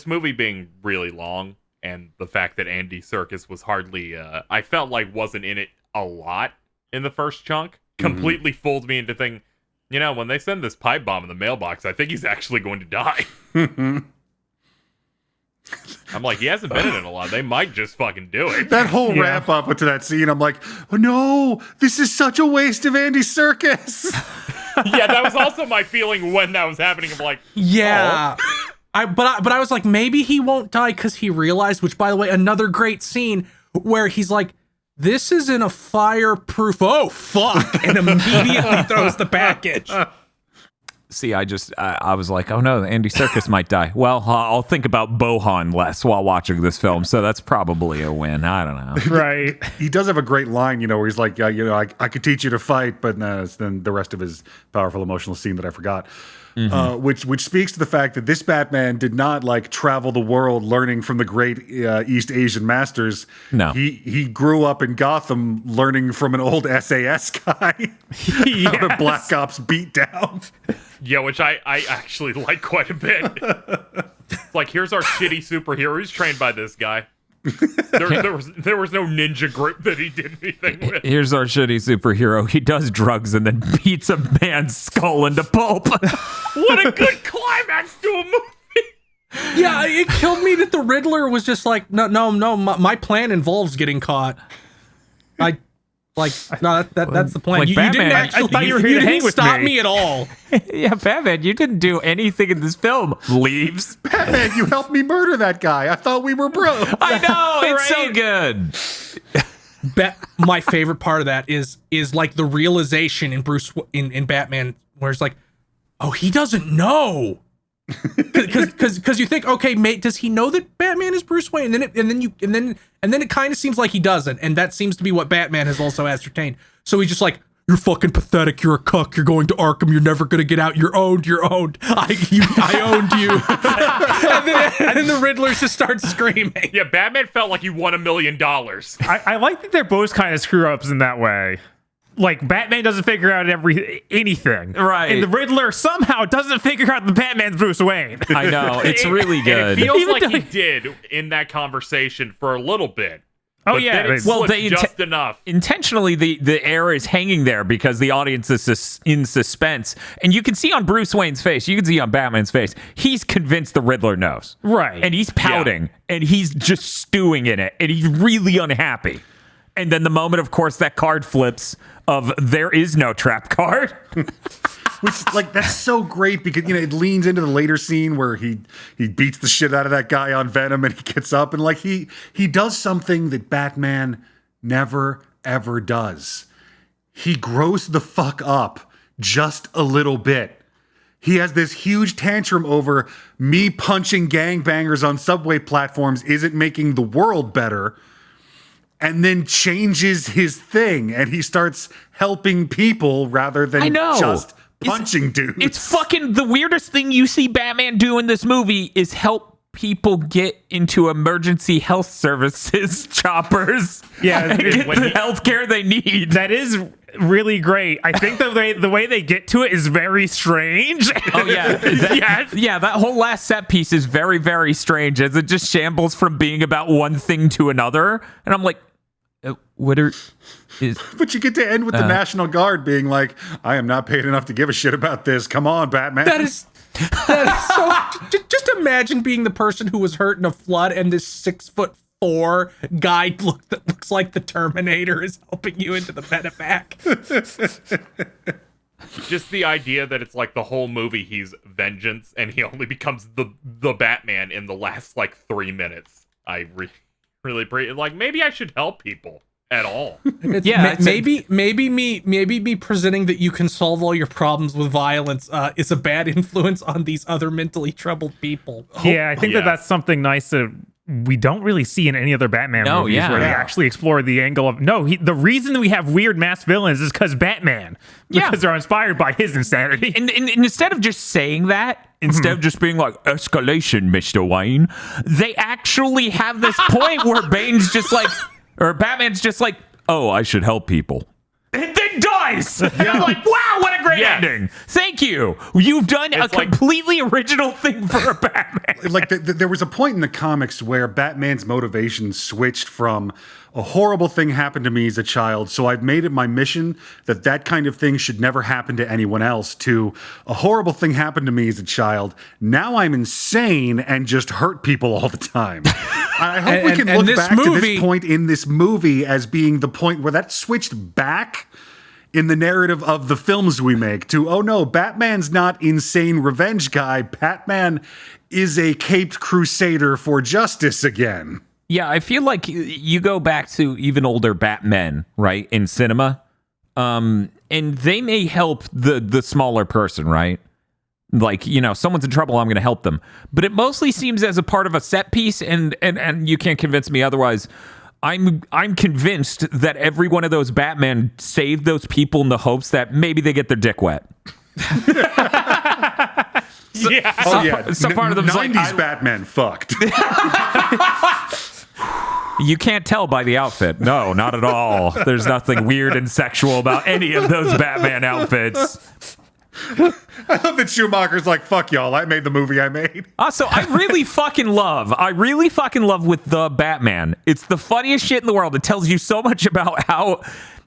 movie being really long, and the fact that Andy Serkis was hardly, I felt like wasn't in it a lot in the first chunk, completely fooled me into thinking, when they send this pipe bomb in the mailbox, I think he's actually going to die. I'm like, he hasn't been in it a lot. They might just fucking do it. That whole ramp up to that scene, I'm like, oh no, this is such a waste of Andy Serkis. Yeah, that was also my feeling when that was happening. I'm like, yeah. But I was like, maybe he won't die because he realized, which, by the way, another great scene where he's like, this isn't a fireproof, oh, fuck, and immediately throws the package. See, I was like, oh no, Andy Serkis might die. Well, I'll think about Bohan less while watching this film, so that's probably a win. I don't know. Right. He does have a great line, where he's like, I could teach you to fight, but then the rest of his powerful emotional scene that I forgot. Which speaks to the fact that this Batman did not travel the world learning from the great East Asian masters. No, he grew up in Gotham learning from an old SAS guy how to Black Ops beat down. Yeah, which I actually like quite a bit. Like, here's our shitty superhero. He's trained by this guy. There was no ninja group that he did anything with. Here's our shitty superhero. He does drugs and then beats a man's skull into pulp. What a good climax to a movie. Yeah, it killed me that the Riddler was just like, no, my plan involves getting caught. That's the plan. Like you Batman, didn't actually. I thought you were here to hang with stop me. me at all. Yeah, Batman, you didn't do anything in this film. Leaves. Batman, you helped me murder that guy. I thought we were bros. I know. It's so good. My favorite part of that is like the realization in in Batman, where it's like, oh, he doesn't know. Because you think, okay, mate, does he know that Batman is Bruce Wayne? And then it kind of seems like he doesn't, and that seems to be what Batman has also ascertained. So he's just like, you're fucking pathetic. You're a cuck. You're going to Arkham. You're never gonna get out. You're owned. You're owned. I owned you. and then the Riddler just starts screaming. Yeah, Batman felt like he won $1 million. I like that they're both kind of screw ups in that way. Like, Batman doesn't figure out anything. Right. And the Riddler somehow doesn't figure out the Batman's Bruce Wayne. I know. It's really good. It feels Even like though he did in that conversation for a little bit. Oh, But yeah. then it Well, slipped they just enough. intentionally the air is hanging there because the audience is in suspense, and you can see on Bruce Wayne's face, you can see on Batman's face, he's convinced the Riddler knows, Right. And he's pouting, and he's just stewing in it, and he's really unhappy. And then the moment, of course, that card flips of there is no trap card. Which, like, that's so great because, you know, it leans into the later scene where he beats the shit out of that guy on Venom and he gets up and, like, he does something that Batman never, ever does. He grows the fuck up just a little bit. He has this huge tantrum over me punching gangbangers on subway platforms isn't making the world better, and then changes his thing and he starts helping people rather than just punching dudes. It's fucking the weirdest thing you see Batman do in this movie is help people get into emergency health services choppers. Yeah, and get when the healthcare they need. That is really great. I think the way they get to it is very strange. Oh yeah, Yes. Yeah. That whole last set piece is very, very strange as it just shambles from being about one thing to another. And I'm like, what are? But you get to end with the National Guard being like, I am not paid enough to give a shit about this. Come on, Batman. That is so. Just imagine being the person who was hurt in a flood, and this 6'4" guy that looks like the Terminator is helping you into the medevac. Just the idea that it's like the whole movie he's vengeance and he only becomes the Batman in the last like 3 minutes. I really like, maybe I should help people at all. Maybe me presenting that you can solve all your problems with violence is a bad influence on these other mentally troubled people. Yeah, I think that's something nice that we don't really see in any other Batman movies where they actually explore the angle of the reason we have weird mass villains is because Batman. Because they're inspired by his insanity. And instead of just saying that, instead of just being like, escalation, Mr. Wayne, they actually have this point where Bane's just like, or Batman's just like, oh, I should help people. And then dies. And I'm like, wow, what a great ending. Thank you. You've done a completely original thing for a Batman. Like there was a point in the comics where Batman's motivation switched from a horrible thing happened to me as a child, so I've made it my mission that kind of thing should never happen to anyone else, to a horrible thing happened to me as a child. Now I'm insane and just hurt people all the time. I hope we can look back to this point in this movie as being the point where that switched back in the narrative of the films we make to, oh no, Batman's not insane revenge guy. Batman is a caped crusader for justice again. Yeah, I feel like you go back to even older Batmen, right, in cinema, and they may help the smaller person, right? Like, you know, someone's in trouble, I'm going to help them. But it mostly seems as a part of a set piece, and you can't convince me otherwise. I'm convinced that every one of those Batman saved those people in the hopes that maybe they get their dick wet. Some part of them 90s like, Batman fucked. You can't tell by the outfit. No, not at all. There's nothing weird and sexual about any of those Batman outfits. I love that Schumacher's like, fuck y'all, I made the movie I made. Also, I really fucking love with the Batman. It's the funniest shit in the world. It tells you so much about how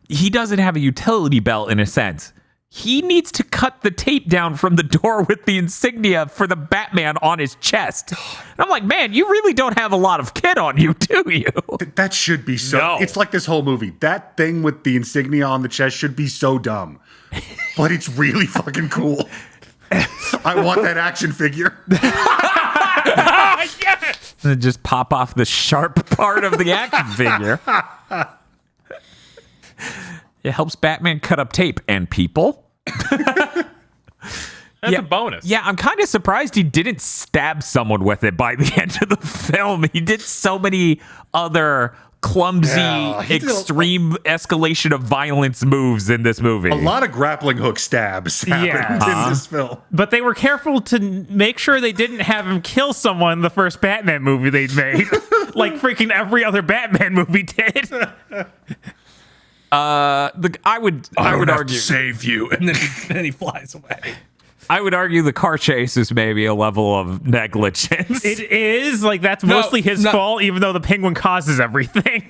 he doesn't have a utility belt in a sense. He needs to cut the tape down from the door with the insignia for the Batman on his chest. And I'm like, man, you really don't have a lot of kit on you, do you? That should be so... No. It's like this whole movie. That thing with the insignia on the chest should be so dumb. But it's really fucking cool. I want that action figure. Yes! And just pop off the sharp part of the action figure. It helps Batman cut up tape and people. That's a bonus. Yeah, I'm kind of surprised he didn't stab someone with it by the end of the film. He did so many other clumsy, extreme escalation of violence moves in this movie. A lot of grappling hook stabs happened in this film. But they were careful to make sure they didn't have him kill someone in the first Batman movie they'd made. Like freaking every other Batman movie did. I would argue to save you, and then he flies away. I would argue the car chase is maybe a level of negligence. It is like that's mostly his fault, even though the Penguin causes everything.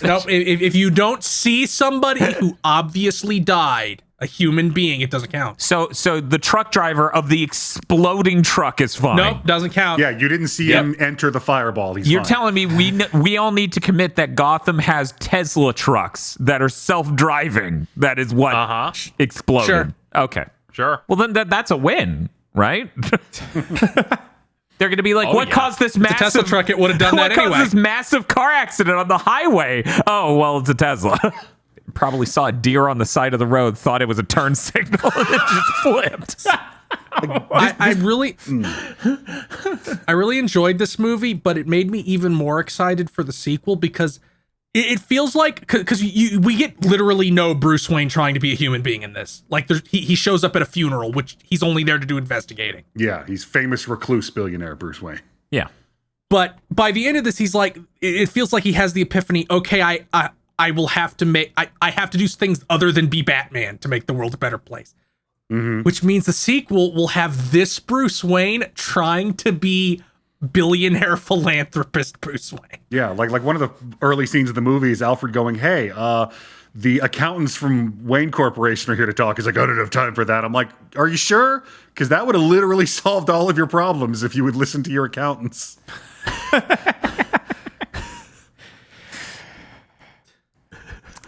Nope. If you don't see somebody who obviously died, a human being, it doesn't count. So the truck driver of the exploding truck is fine. Nope, doesn't count. Yeah, you didn't see him enter the fireball. You're fine. telling me we all need to commit that Gotham has Tesla trucks that are self-driving. That is what exploded. Sure. Okay. Sure. Well, then that's a win, right? They're going to be like, what caused this massive... It's a Tesla truck, it would have done that anyway. What caused this massive car accident on the highway? Oh, well, it's a Tesla. Probably saw a deer on the side of the road, thought it was a turn signal, and it just flipped. I really enjoyed this movie, but it made me even more excited for the sequel because it feels like because we get literally no Bruce Wayne trying to be a human being in this. Like he shows up at a funeral, which he's only there to do investigating. Yeah, he's famous recluse billionaire Bruce Wayne. Yeah, but by the end of this, he's like, it feels like he has the epiphany. Okay, I will have to make I have to do things other than be Batman to make the world a better place. Mm-hmm. Which means the sequel will have this Bruce Wayne trying to be billionaire philanthropist Bruce Wayne. Yeah, like one of the early scenes of the movie is Alfred going, "Hey, the accountants from Wayne Corporation are here to talk." He's like, "I don't have time for that." I'm like, "Are you sure? Because that would have literally solved all of your problems if you would listen to your accountants."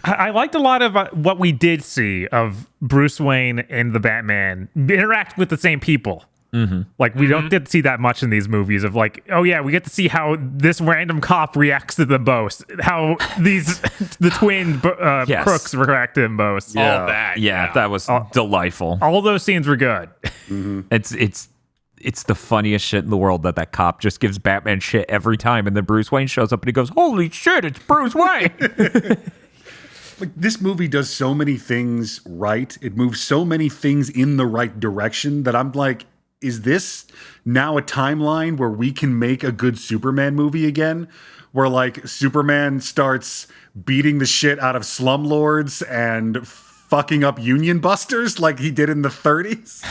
I liked a lot of what we did see of Bruce Wayne and the Batman interact with the same people. Mm-hmm. Like we don't get to see that much in these movies of like, oh yeah, we get to see how this random cop reacts to them both, how the twin crooks react to them both. Yeah. All that. Yeah, that was delightful. All those scenes were good. Mm-hmm. It's the funniest shit in the world that cop just gives Batman shit every time, and then Bruce Wayne shows up and he goes, "Holy shit, it's Bruce Wayne!" Like this movie does so many things right. It moves so many things in the right direction that I'm like, is this now a timeline where we can make a good Superman movie again? Where like Superman starts beating the shit out of slumlords and fucking up union busters like he did in the 30s?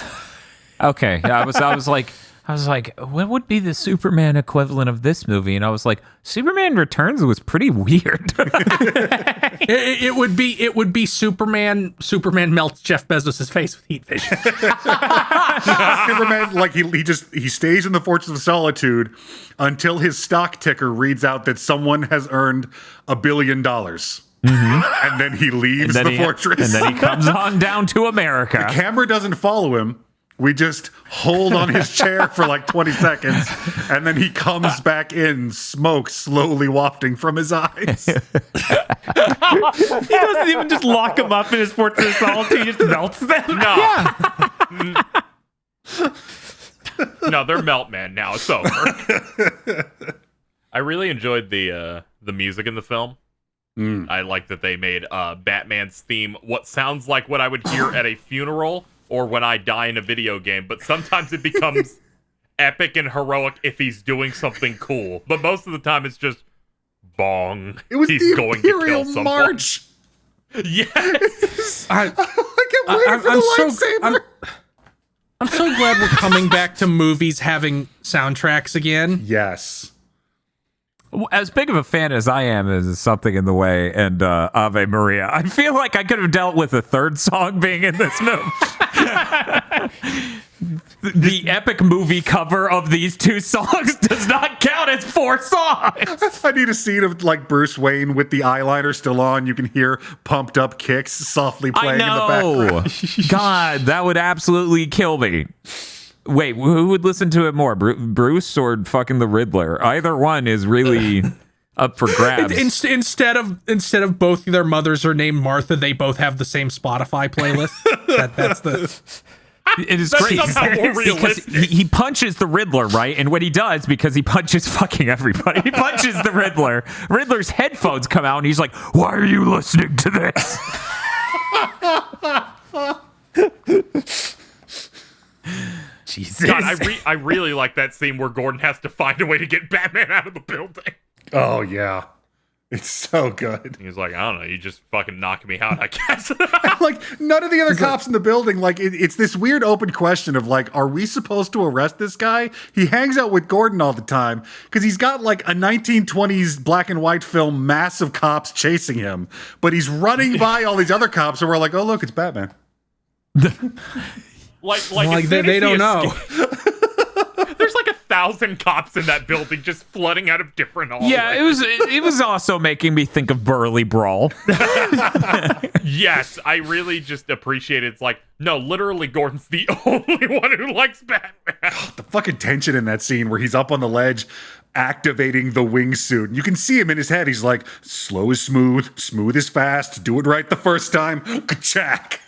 Okay, I was like, what would be the Superman equivalent of this movie? And I was like, Superman Returns was pretty weird. it would be Superman melts Jeff Bezos' face with heat vision. Superman, like he stays in the Fortress of Solitude until his stock ticker reads out that someone has earned $1 billion. Mm-hmm. And then he leaves the fortress. And then he comes on down to America. The camera doesn't follow him. We just hold on his chair for like 20 seconds, and then he comes back in, smoke slowly wafting from his eyes. He doesn't even just lock him up in his Fortress of Solitude, he just melts them. No. Yeah. No, they're melt man now. It's over. I really enjoyed the music in the film. I like that they made Batman's theme what sounds like what I would hear at a funeral or when I die in a video game, but sometimes it becomes epic and heroic if he's doing something cool. But most of the time it's just bong. It was he's the going Imperial to kill someone. March. Yes. I kept waiting for the lightsaber. I'm so glad we're coming back to movies having soundtracks again. Yes. As big of a fan as I am as Something in the Way and Ave Maria, I feel like I could have dealt with a third song being in this movie. The epic movie cover of these two songs does not count as 4 songs. I need a scene of like Bruce Wayne with the eyeliner still on. You can hear pumped up kicks softly playing in the background. God, that would absolutely kill me. Wait, who would listen to it more, Bruce or fucking the Riddler? Either one is really up for grabs. Instead of both their mothers are named Martha, they both have the same Spotify playlist. That's the. It is That's crazy somehow more because realistic. he punches the Riddler, right? And what he does, because he punches fucking everybody, he punches the Riddler. Riddler's headphones come out, and he's like, "Why are you listening to this?" Jesus. God, I really like that scene where Gordon has to find a way to get Batman out of the building. Oh yeah, it's so good. He's like, I don't know, you just fucking knocked me out, I guess. Like none of the other cops in the building. Like it's this weird open question of like, are we supposed to arrest this guy? He hangs out with Gordon all the time because he's got like a 1920s black and white film, massive cops chasing him, but he's running by all these other cops, and we're like, oh look, it's Batman. like Like they don't know. There's like 1,000 cops in that building just flooding out of different hallways. Yeah, it was also making me think of Burly Brawl. Yes, I really just appreciate it. It's like, no, literally Gordon's the only one who likes Batman. The fucking tension in that scene where he's up on the ledge activating the wingsuit. And you can see him in his head. He's like, slow is smooth, smooth is fast, do it right the first time, ka-chack.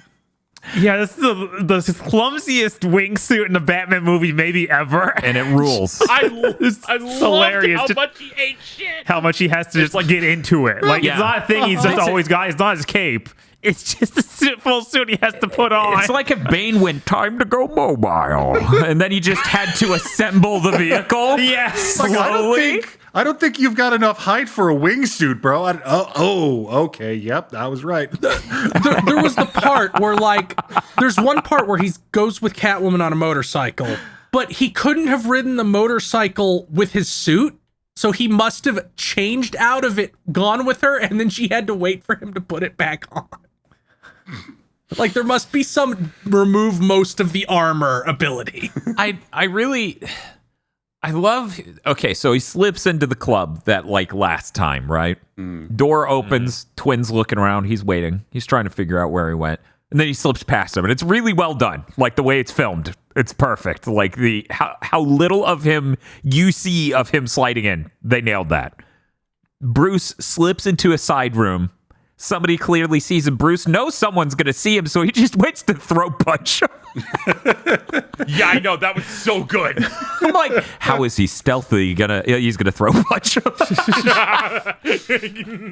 Yeah, this is the clumsiest wingsuit in a Batman movie maybe ever. And it rules. I hilarious. loved how much he ate shit. How much he has to just get into it. Like, Yeah. it's not a thing he's just always got. It's not his cape. It's just a full suit he has to put on. It's like if Bane went time to go mobile, and then he just had to assemble the vehicle. Yes. Like, Slowly. I don't think you've got enough height for a wingsuit, bro. Okay, yep, I was right. There was the part where there's one part where he goes with Catwoman on a motorcycle, but he couldn't have ridden the motorcycle with his suit. So he must have changed out of it, gone with her, and then she had to wait for him to put it back on. Like there must be some remove most of the armor ability. I love. Okay, so he slips into the club that last time, right? Door opens, Twin's looking around, he's waiting, he's trying to figure out where he went, and then he slips past him, and it's really well done. Like the way it's filmed, it's perfect. Like how little of him you see of him sliding in, they nailed that. Bruce slips into a side room. Somebody clearly sees him. Bruce knows someone's gonna see him, so he just waits to throw punch him. Yeah, I know, that was so good. I'm like, how is he stealthily he's gonna throw punch him?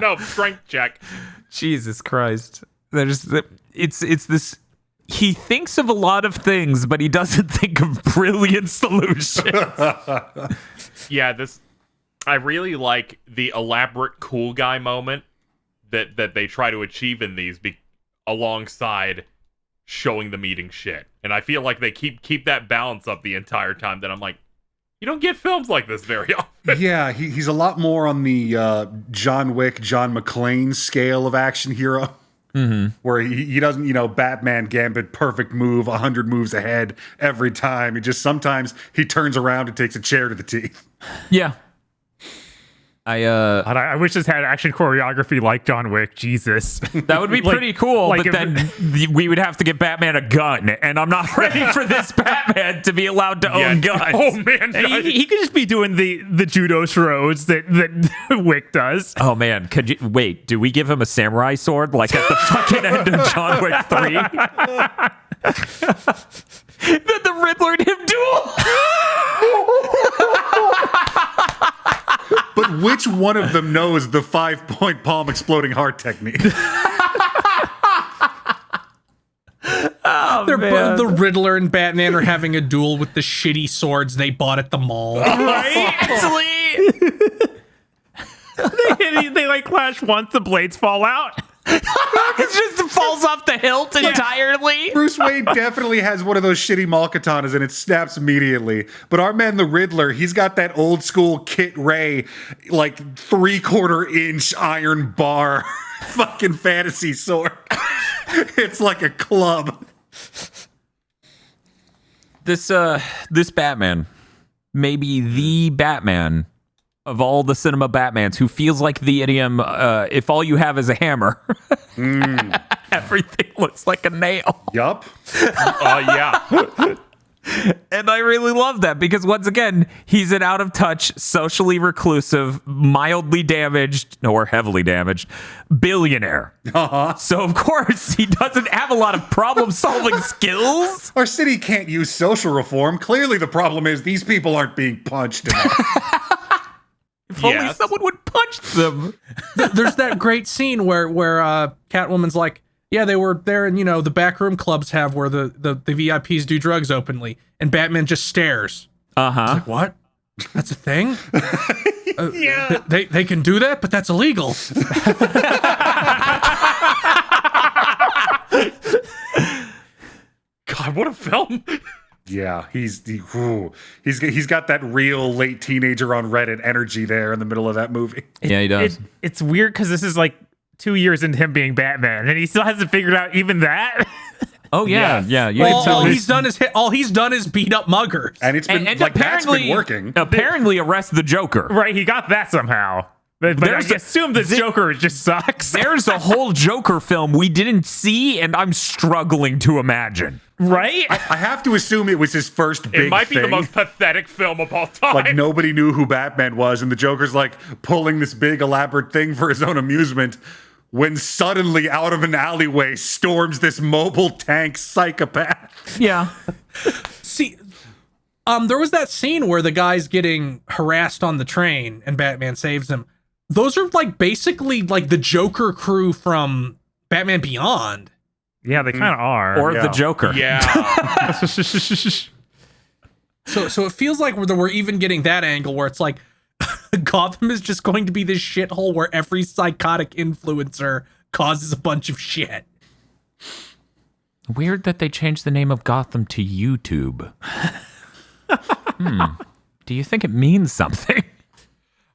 No, strength check. Jesus Christ. It's this. He thinks of a lot of things, but he doesn't think of brilliant solutions. Yeah, I really like the elaborate cool guy moment that they try to achieve in these alongside showing them eating shit. And I feel like they keep that balance up the entire time that I'm like, you don't get films like this very often. Yeah, he's a lot more on the John Wick, John McClane scale of action hero. Mm-hmm. Where he doesn't, Batman Gambit, perfect move, 100 moves ahead every time. Sometimes he turns around and takes a chair to the teeth. Yeah. I wish this had action choreography like John Wick. Jesus. That would be pretty cool, but then we would have to get Batman a gun, and I'm not ready for this Batman to be allowed to own guns. Oh, man. And he could just be doing the judo throws that Wick does. Oh, man. Do we give him a samurai sword like at the fucking end of John Wick 3? Then the Riddler and him duel? But which one of them knows the 5-point palm exploding heart technique? The Riddler and Batman are having a duel with the shitty swords they bought at the mall. Right? they clash once, the blades fall out. It just falls off the hilt entirely. Bruce Wayne definitely has one of those shitty mall katanas and it snaps immediately. But our man, the Riddler, he's got that old school Kit Ray, 3/4 inch iron bar fucking fantasy sword. It's like a club. This Batman, maybe the Batman of all the cinema Batmans, who feels like the idiom, if all you have is a hammer, everything looks like a nail. Yup. Yeah. And I really love that because, once again, he's an out-of-touch, socially reclusive, mildly damaged, or heavily damaged, billionaire. So, of course, he doesn't have a lot of problem-solving skills. Our city can't use social reform. Clearly the problem is these people aren't being punched enough. If only someone would punch them. There's that great scene where Catwoman's like, yeah, they were there, and the backroom clubs have where the VIPs do drugs openly, and Batman just stares. Like, what? That's a thing? Yeah. They can do that, but that's illegal. God, what a film. Yeah, he's got that real late teenager on Reddit energy there in the middle of that movie. Yeah, he does. It's weird because this is like 2 years into him being Batman, and he still hasn't figured out even that. Oh yeah, yeah. You Well, can tell all he's done is beat up muggers. And it's been and like that's apparently been working. Apparently, arrest the Joker. Right, he got that somehow. But I assume the Joker just sucks. There's a whole Joker film we didn't see, and I'm struggling to imagine. Right? I have to assume it was his first big It might be thing. the most pathetic film of all time. Like nobody knew who Batman was, and the Joker's like pulling this big elaborate thing for his own amusement. When suddenly out of an alleyway storms this mobile tank psychopath. Yeah. See, there was that scene where the guy's getting harassed on the train and Batman saves him. Those are like basically like the Joker crew from Batman Beyond. Yeah, they kind of are. Or the Joker. Yeah. So it feels like we're even getting that angle where it's like Gotham is just going to be this shithole where every psychotic influencer causes a bunch of shit. Weird that they changed the name of Gotham to YouTube. Do you think it means something?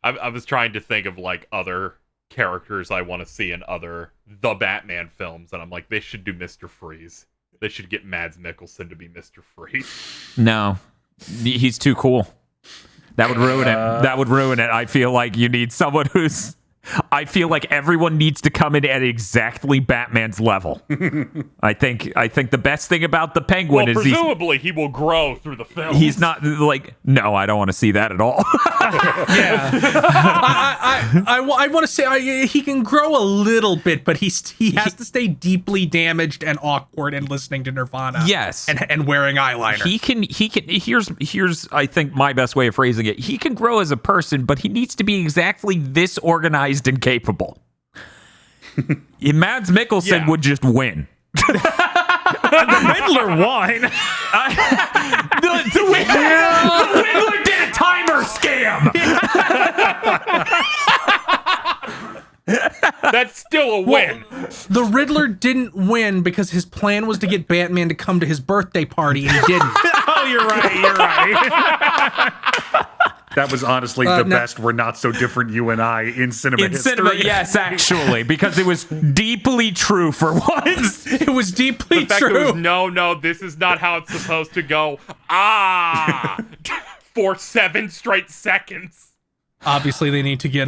I was trying to think of like other characters I want to see in other The Batman films, and I'm like, they should do Mr. Freeze. They should get Mads Mikkelsen to be Mr. Freeze. No. He's too cool. That would ruin it. That would ruin it. I feel like you need someone who's... I feel like everyone needs to come in at exactly Batman's level. I think the best thing about the Penguin is presumably he will grow through the film. he's not like, no, I don't want to see that at all. Yeah, I want to say he can grow a little bit, but he has to stay deeply damaged and awkward and listening to Nirvana. Yes, and wearing eyeliner. He can. Here's I think my best way of phrasing it. He can grow as a person, but he needs to be exactly this organized and capable. Mads Mikkelsen would just win. The Riddler won. The Riddler did a timer scam. That's still a win. The Riddler didn't win because his plan was to get Batman to come to his birthday party, and he didn't. Oh, you're right. That was honestly the best We're Not So Different You and I in cinema history. Cinema, yes, actually, because it was deeply true for once. It was deeply The fact true. it was, no, this is not how it's supposed to go. For 7 straight seconds. Obviously, they need to get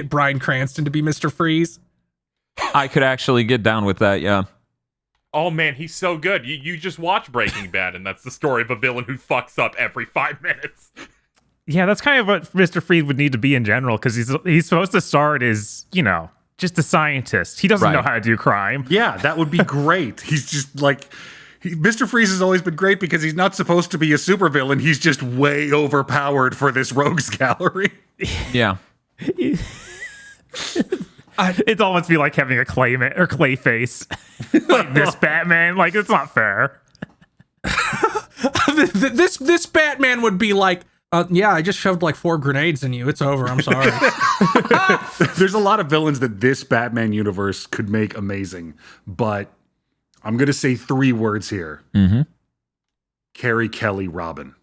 Bryan Cranston to be Mr. Freeze. I could actually get down with that, yeah. Oh man, he's so good. You just watch Breaking Bad, and that's the story of a villain who fucks up every 5 minutes. Yeah, that's kind of what Mr. Freeze would need to be in general, because he's supposed to start as, just a scientist. He doesn't know how to do crime. Yeah, that would be great. He's just like... Mr. Freeze has always been great because he's not supposed to be a supervillain. He's just way overpowered for this rogues gallery. Yeah. It'd almost be like having a clay face. Like this Batman. Like, it's not fair. This Batman would be like, yeah, I just shoved like 4 grenades in you. It's over. I'm sorry. There's a lot of villains that this Batman universe could make amazing, but I'm going to say 3 words here. Mm-hmm. Carrie Kelly Robin.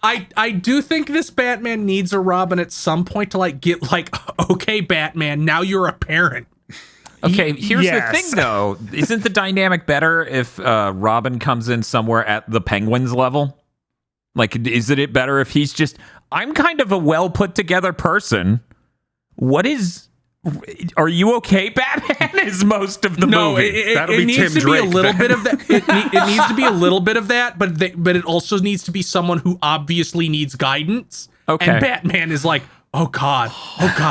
I do think this Batman needs a Robin at some point to get okay, Batman, now you're a parent. Okay, here's the thing, though. Isn't the dynamic better if Robin comes in somewhere at the Penguin's level? Like, isn't it better if he's just, I'm kind of a well-put-together person. What is Are you okay, Batman? Is most of the movie. That'll it be needs Tim to be a Drake little then. bit of that. It needs to be a little bit of that, but it also needs to be someone who obviously needs guidance. Okay. And Batman is like, oh God,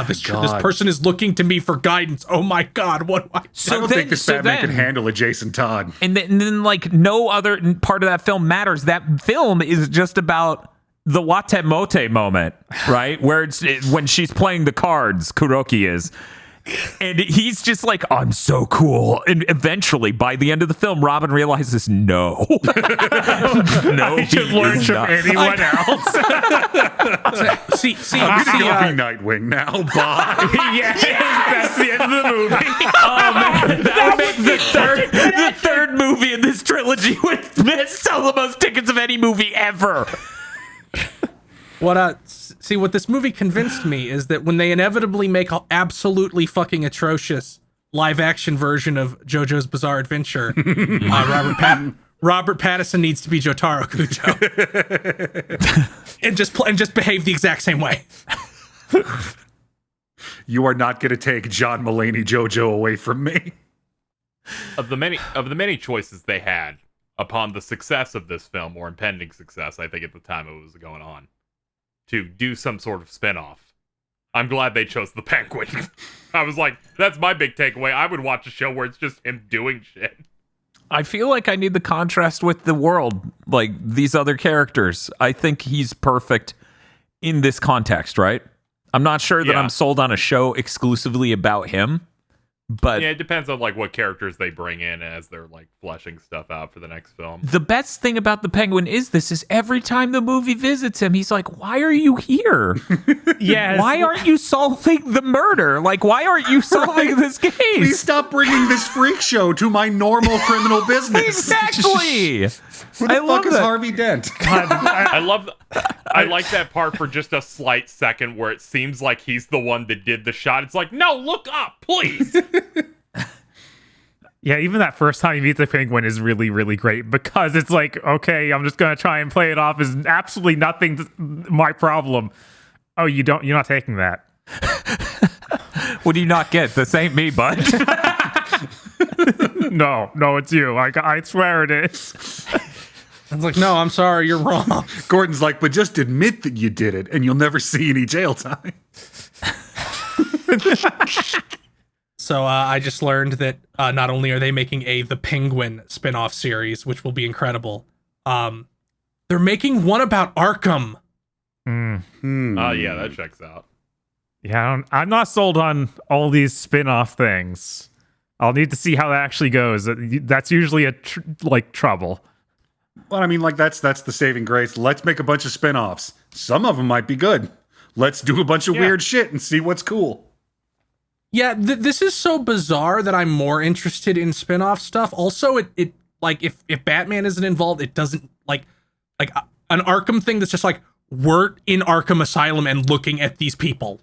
this person is looking to me for guidance. Oh my God, what do I do? I don't think this Batman can handle a Jason Todd. And then, like, no other part of that film matters. That film is just about the Watamote moment, right? Where when she's playing the cards, Kuroki is. And he's just like, I'm so cool. And eventually, by the end of the film, Robin realizes, no. No, He should learn from anyone else. See, I'm gonna go be Nightwing now. Bye. Yes, that's the end of the movie. Oh man, that would make the third movie in this trilogy would sell the most tickets of any movie ever. what this movie convinced me is that when they inevitably make an absolutely fucking atrocious live action version of JoJo's Bizarre Adventure, Robert Pattinson needs to be Jotaro Kujo, and just behave the exact same way. You are not going to take John Mulaney JoJo away from me. Of the many choices they had upon the success of this film, or impending success, I think at the time it was going on, to do some sort of spinoff, I'm glad they chose the Penguin. I was like, that's my big takeaway. I would watch a show where it's just him doing shit. I feel like I need the contrast with the world, like these other characters. I think he's perfect in this context, right? I'm not sure that I'm sold on a show exclusively about him, but yeah, it depends on like what characters they bring in as they're like fleshing stuff out for the next film. the best thing about the Penguin is every time the movie visits him, he's like, why are you here? Yes. Why aren't you solving the murder? Like, why aren't you solving this case? Please stop bringing this freak show to my normal criminal business. Exactly. Who the I fuck love is that. Harvey Dent? I like that part for just a slight second where it seems like he's the one that did the shot. It's like, no, look up, please. Yeah, even that first time you meet the Penguin is really, really great because it's like, okay, I'm just gonna try and play it off as absolutely nothing my problem. Oh, you're not taking that. What do you not get? This ain't me, bud. No, it's you. I swear it is. I was like, no, I'm sorry, you're wrong. Gordon's like, but just admit that you did it and you'll never see any jail time. So I just learned that not only are they making the Penguin spin-off series, which will be incredible, they're making one about Arkham. Yeah, that checks out. Yeah, I'm not sold on all these spin-off things. I'll need to see how that actually goes. That's usually trouble. Well, I mean, like that's the saving grace. Let's make a bunch of spin-offs. Some of them might be good. Let's do a bunch of weird shit and see what's cool. Yeah, this is so bizarre that I'm more interested in spin-off stuff. Also, it like if Batman isn't involved, it doesn't like an Arkham thing that's just like we're in Arkham Asylum and looking at these people.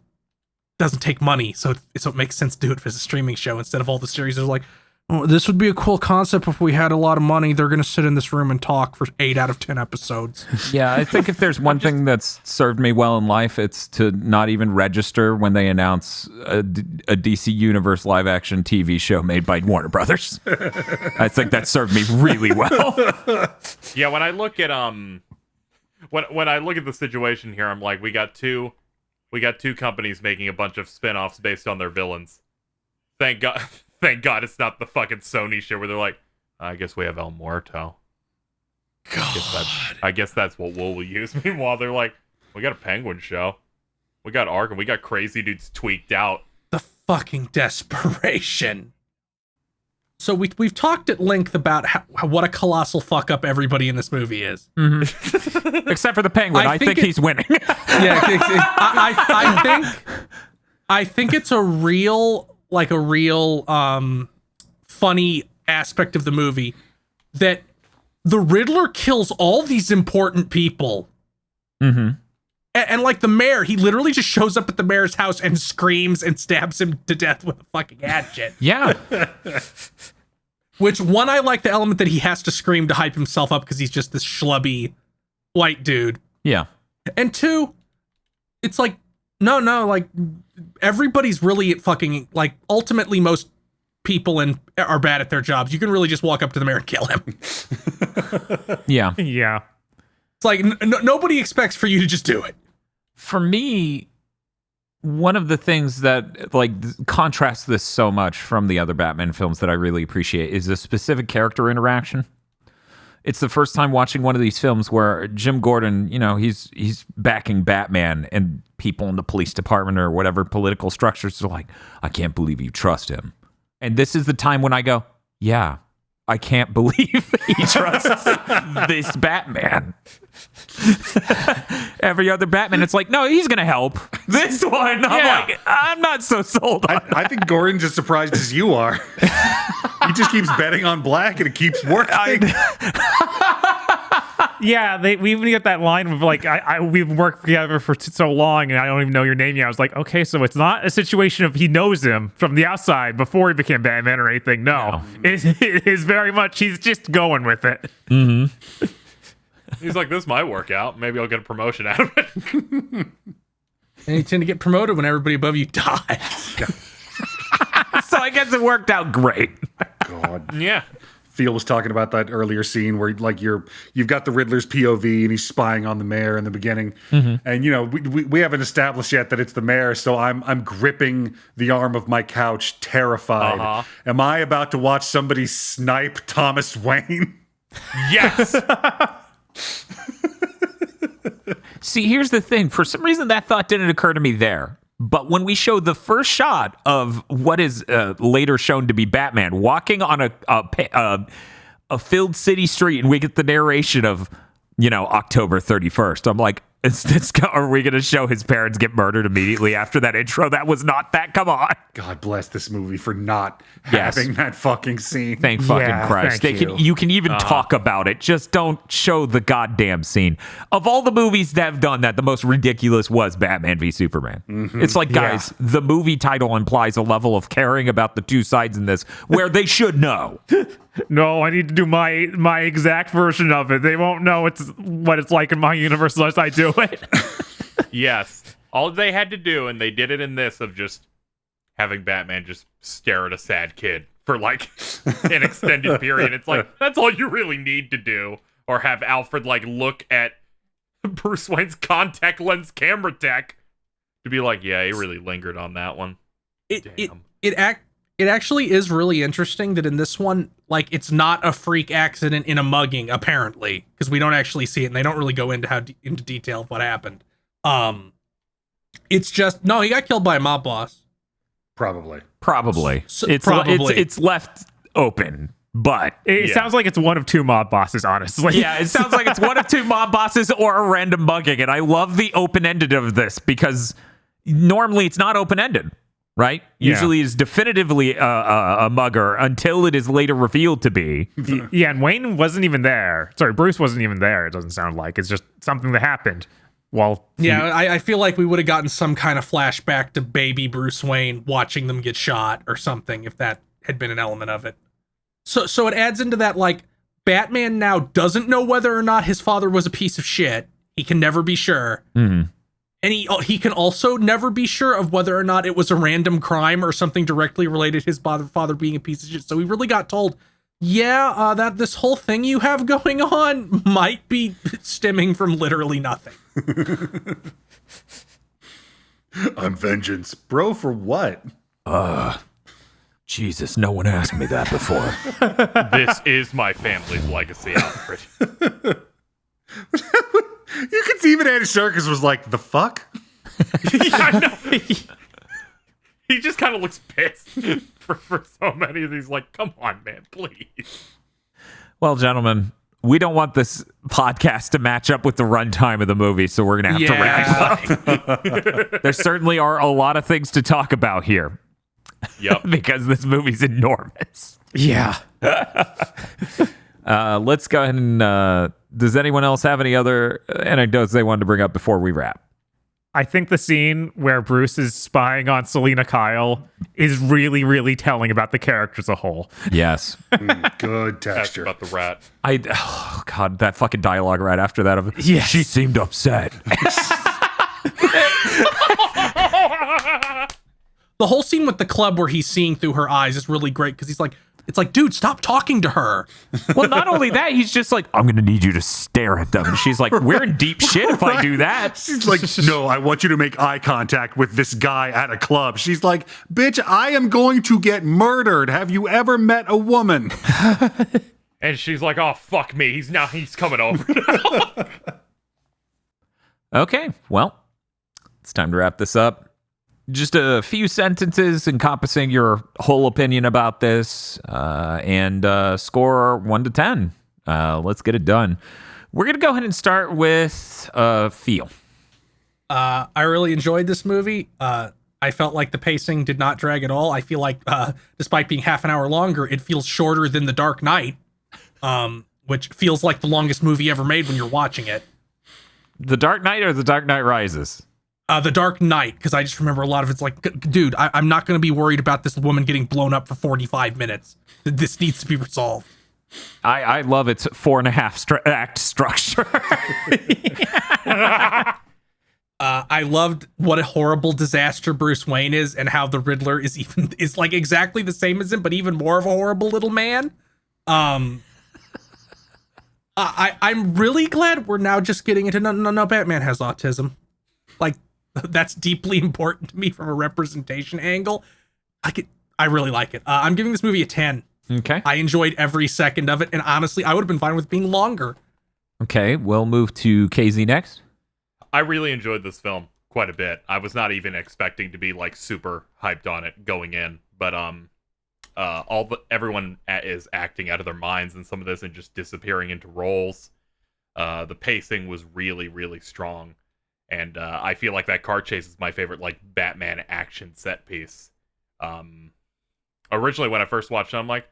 Doesn't take money, so it makes sense to do it as a streaming show instead of all the series. They're like, oh, this would be a cool concept if we had a lot of money. They're gonna sit in this room and talk for 8 out of 10 episodes. Yeah, I think if there's one thing that's served me well in life, it's to not even register when they announce a DC Universe live action TV show made by Warner Brothers. I think that served me really well. Yeah, when I look at when I look at the situation here, I'm like, we got two companies making a bunch of spin-offs based on their villains. Thank God it's not the fucking Sony shit where they're like, I guess we have El Muerto. I guess that's what we'll use. Meanwhile, they're like, we got a Penguin show. We got Arkham. We got crazy dudes tweaked out. The fucking desperation. So we've talked at length about what a colossal fuck up everybody in this movie is. Mm-hmm. Except for the Penguin. I think he's winning. Yeah, I think it's a real funny aspect of the movie that the Riddler kills all these important people. Mm-hmm. And like the mayor, he literally just shows up at the mayor's house and screams and stabs him to death with a fucking hatchet. Yeah. Which, one, I like the element that he has to scream to hype himself up because he's just this schlubby white dude. Yeah. And two, it's like No, like everybody's really fucking like ultimately most people are bad at their jobs. You can really just walk up to the mayor and kill him. Yeah. Yeah. It's like nobody expects for you to just do it. For me, one of the things that like contrasts this so much from the other Batman films that I really appreciate is a specific character interaction. It's the first time watching one of these films where Jim Gordon, you know, he's backing Batman, and people in the police department or whatever political structures are like, I can't believe you trust him. And this is the time when I go, yeah, I can't believe he trusts this Batman. Every other Batman, it's like, no, he's going to help. This one, I'm like, I'm not so sold on I think Gordon's as surprised as you are. He just keeps betting on black and it keeps working. Yeah, we even get that line of like, we've worked together for so long and I don't even know your name yet. I was like, okay, so it's not a situation of he knows him from the outside before he became Batman or anything. No. It is very much, he's just going with it. Mm-hmm. He's like, this might work out. Maybe I'll get a promotion out of it. And you tend to get promoted when everybody above you dies. So I guess it worked out great. God. Yeah. Theo was talking about that earlier scene where like you've got the Riddler's POV and he's spying on the mayor in the beginning, and you know we haven't established yet that it's the mayor, so I'm gripping the arm of my couch, terrified. Am I about to watch somebody snipe Thomas Wayne? Yes. See, here's the thing. For some reason, that thought didn't occur to me there. But when we show the first shot of what is later shown to be Batman walking on a filled city street, and we get the narration of, you know, October 31st, I'm like, are we going to show his parents get murdered immediately after that intro? That was not that. Come on. God bless this movie for not having that fucking scene. Thank fucking Christ. You can even talk about it. Just don't show the goddamn scene. Of all the movies that have done that, the most ridiculous was Batman v Superman. It's like, guys, the movie title implies a level of caring about the two sides in this where they should know. No, I need to do my exact version of it. They won't know what it's like in my universe unless I do it. Yes. All they had to do, and they did it in this, of just having Batman just stare at a sad kid for like an extended period. It's like, that's all you really need to do. Or have Alfred like look at Bruce Wayne's contact lens camera tech to be like, yeah, he really lingered on that one. It actually is really interesting that in this one, like, it's not a freak accident in a mugging, apparently, because we don't actually see it, and they don't really go into into detail of what happened. It's just, no, he got killed by a mob boss. Probably. It's left open, but it sounds like it's one of two mob bosses, honestly. Yeah, it sounds like it's one of two mob bosses or a random mugging, and I love the open-ended of this because normally it's not open-ended. Right? Yeah. Usually is definitively a mugger until it is later revealed to be. Yeah, and Wayne wasn't even there. Sorry, Bruce wasn't even there, it doesn't sound like. It's just something that happened. I feel like we would have gotten some kind of flashback to baby Bruce Wayne watching them get shot or something if that had been an element of it. So it adds into that, like, Batman now doesn't know whether or not his father was a piece of shit. He can never be sure. Mm-hmm. And he can also never be sure of whether or not it was a random crime or something directly related to his father being a piece of shit. So he really got told, that this whole thing you have going on might be stemming from literally nothing. I'm vengeance. Bro, for what? Jesus, no one asked me that before. This is my family's legacy, Alfred. You could see even Andy Serkis was like, the fuck? Yeah, I know. He just kind of looks pissed for so many of these. Like, come on, man, please. Well, gentlemen, we don't want this podcast to match up with the runtime of the movie, so we're going to have to wrap up. There certainly are a lot of things to talk about here. Yep. Because this movie's enormous. Yeah. Let's go ahead and... does anyone else have any other anecdotes they wanted to bring up before we wrap? I think the scene where Bruce is spying on Selena Kyle is really, really telling about the character as a whole. Yes. Good Ask texture. about the rat. Oh, God, that fucking dialogue right after that. Yes. She seemed upset. the whole scene with the club where he's seeing through her eyes is really great because he's like, it's like, dude, stop talking to her. Well, not only that, he's just like, I'm going to need you to stare at them. And she's like, we're in deep shit if I do that. She's like, no, I want you to make eye contact with this guy at a club. She's like, bitch, I am going to get murdered. Have you ever met a woman? And she's like, oh, fuck me. He's coming over now. Okay, well, it's time to wrap this up. Just a few sentences encompassing your whole opinion about this, and score 1 to 10. Let's get it done. We're going to go ahead and start with feel. I really enjoyed this movie. I felt like the pacing did not drag at all. I feel like, despite being half an hour longer, it feels shorter than The Dark Knight, which feels like the longest movie ever made when you're watching it. The Dark Knight or The Dark Knight Rises? The Dark Knight, because I just remember a lot of it's like, dude, I'm not going to be worried about this woman getting blown up for 45 minutes. This needs to be resolved. I love its 4.5 act structure. I loved what a horrible disaster Bruce Wayne is, and how the Riddler is like exactly the same as him, but even more of a horrible little man. I'm really glad we're now just getting into no, Batman has autism. Like, that's deeply important to me from a representation angle. I really like it. I'm giving this movie a 10. Okay. I enjoyed every second of it, and honestly, I would have been fine with being longer. Okay, we'll move to KZ next. I really enjoyed this film quite a bit. I was not even expecting to be like super hyped on it going in, but everyone is acting out of their minds in some of this and just disappearing into roles. The pacing was really, really strong. And I feel like that car chase is my favorite, like, Batman action set piece. Originally, when I first watched it, I'm like,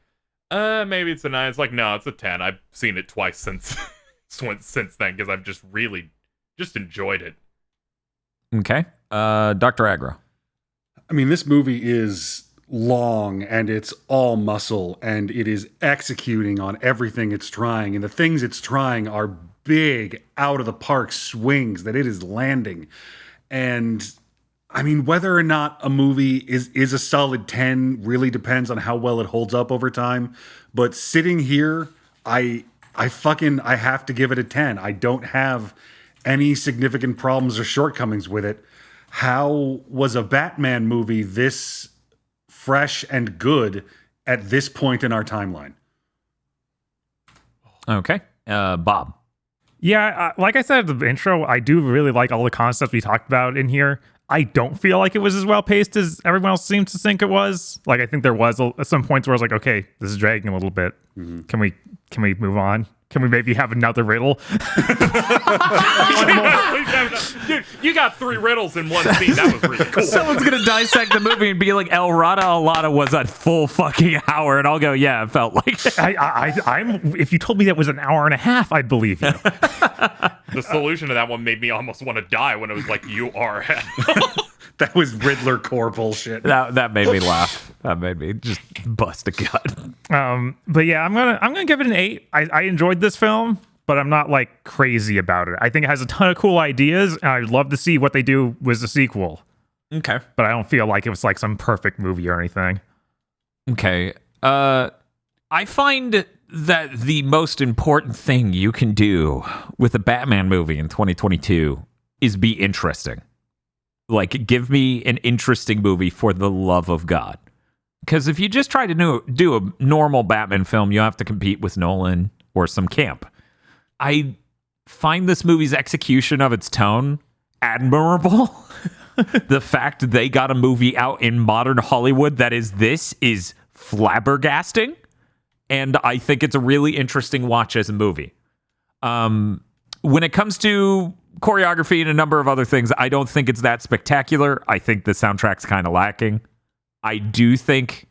maybe it's a 9. It's like, no, it's a 10. I've seen it twice since then, because I've just really just enjoyed it. Okay. Dr. Aggro. I mean, this movie is long, and it's all muscle, and it is executing on everything it's trying, and the things it's trying are big out of the park swings that it is landing. And I mean, whether or not a movie is a solid 10 really depends on how well it holds up over time. But sitting here, I have to give it a 10. I don't have any significant problems or shortcomings with it. How was a Batman movie this fresh and good at this point in our timeline? Okay. Bob. Yeah, like I said at the intro, I do really like all the concepts we talked about in here. I don't feel like it was as well paced as everyone else seems to think it was. Like, I think there was some points where I was like, okay, this is dragging a little bit. Mm-hmm. Can we move on? Can we maybe have another riddle? Dude, you got 3 riddles in one scene. That was really cool. Someone's going to dissect the movie and be like, El Rata Alada was a full fucking hour. And I'll go, yeah, it felt like it. I'm. If you told me that was an hour and a half, I'd believe you. The solution to that one made me almost want to die when it was like, you are. That was Riddler core bullshit. That made me laugh. That made me just bust a gut. But yeah, I'm gonna give it an 8. I enjoyed this film, but I'm not like crazy about it. I think it has a ton of cool ideas, and I'd love to see what they do with the sequel. Okay. But I don't feel like it was like some perfect movie or anything. Okay. I find that the most important thing you can do with a Batman movie in 2022 is be interesting. Like, give me an interesting movie for the love of God. Because if you just try to do a normal Batman film, you have to compete with Nolan or some camp. I find this movie's execution of its tone admirable. The fact they got a movie out in modern Hollywood that is flabbergasting. And I think it's a really interesting watch as a movie. When it comes to choreography and a number of other things, I don't think it's that spectacular. I think the soundtrack's kind of lacking. I do think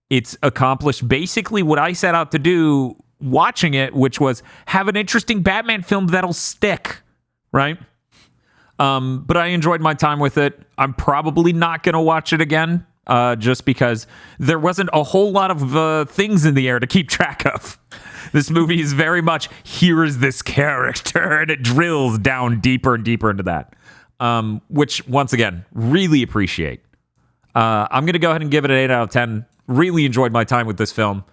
it's accomplished basically what I set out to do watching it, which was have an interesting Batman film that'll stick, right? But I enjoyed my time with it. I'm probably not going to watch it again, just because there wasn't a whole lot of things in the air to keep track of. This movie is very much, here is this character, and it drills down deeper and deeper into that, which, once again, really appreciate. I'm going to go ahead and give it an 8 out of 10. Really enjoyed my time with this film.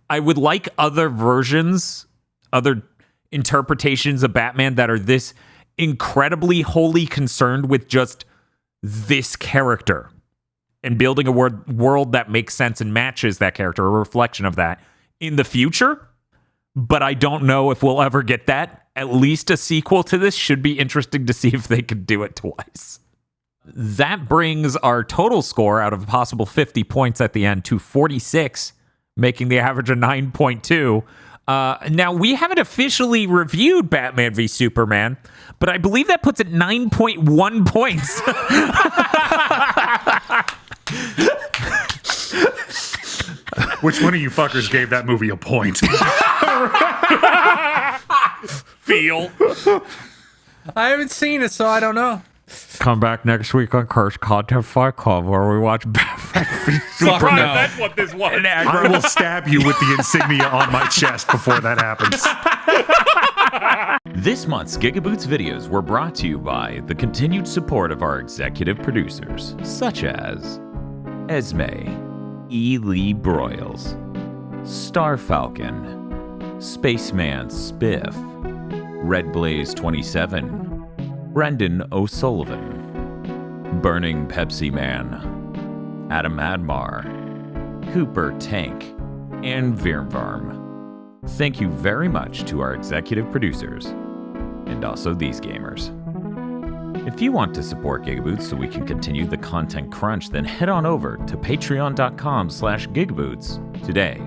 I would like other versions, other interpretations of Batman that are this incredibly wholly concerned with just this character and building a world that makes sense and matches that character, a reflection of that in the future. But I don't know if we'll ever get that. At least a sequel to this should be interesting to see if they could do it twice. That brings our total score out of a possible 50 points at the end to 46, making the average a 9.2. Now, we haven't officially reviewed Batman v Superman, but I believe that puts it 9.1 points. Which one of you fuckers gave that movie a point? Feel. I haven't seen it, so I don't know. Come back next week on Curse Content Fight Club, where we watch Batman v Fuck Superman. no. That's what this was. I will stab you with the insignia on my chest before that happens. This month's GigaBoots videos were brought to you by the continued support of our executive producers, such as Esme, E. Lee Broyles, Star Falcon, Spaceman Spiff, Red Blaze 27, Brendan O'Sullivan, Burning Pepsi Man, Adam Admar, Cooper Tank, and Virmvarm. Thank you very much to our executive producers, and also these gamers. If you want to support GigaBoots so we can continue the content crunch, then head on over to patreon.com/GigaBoots today.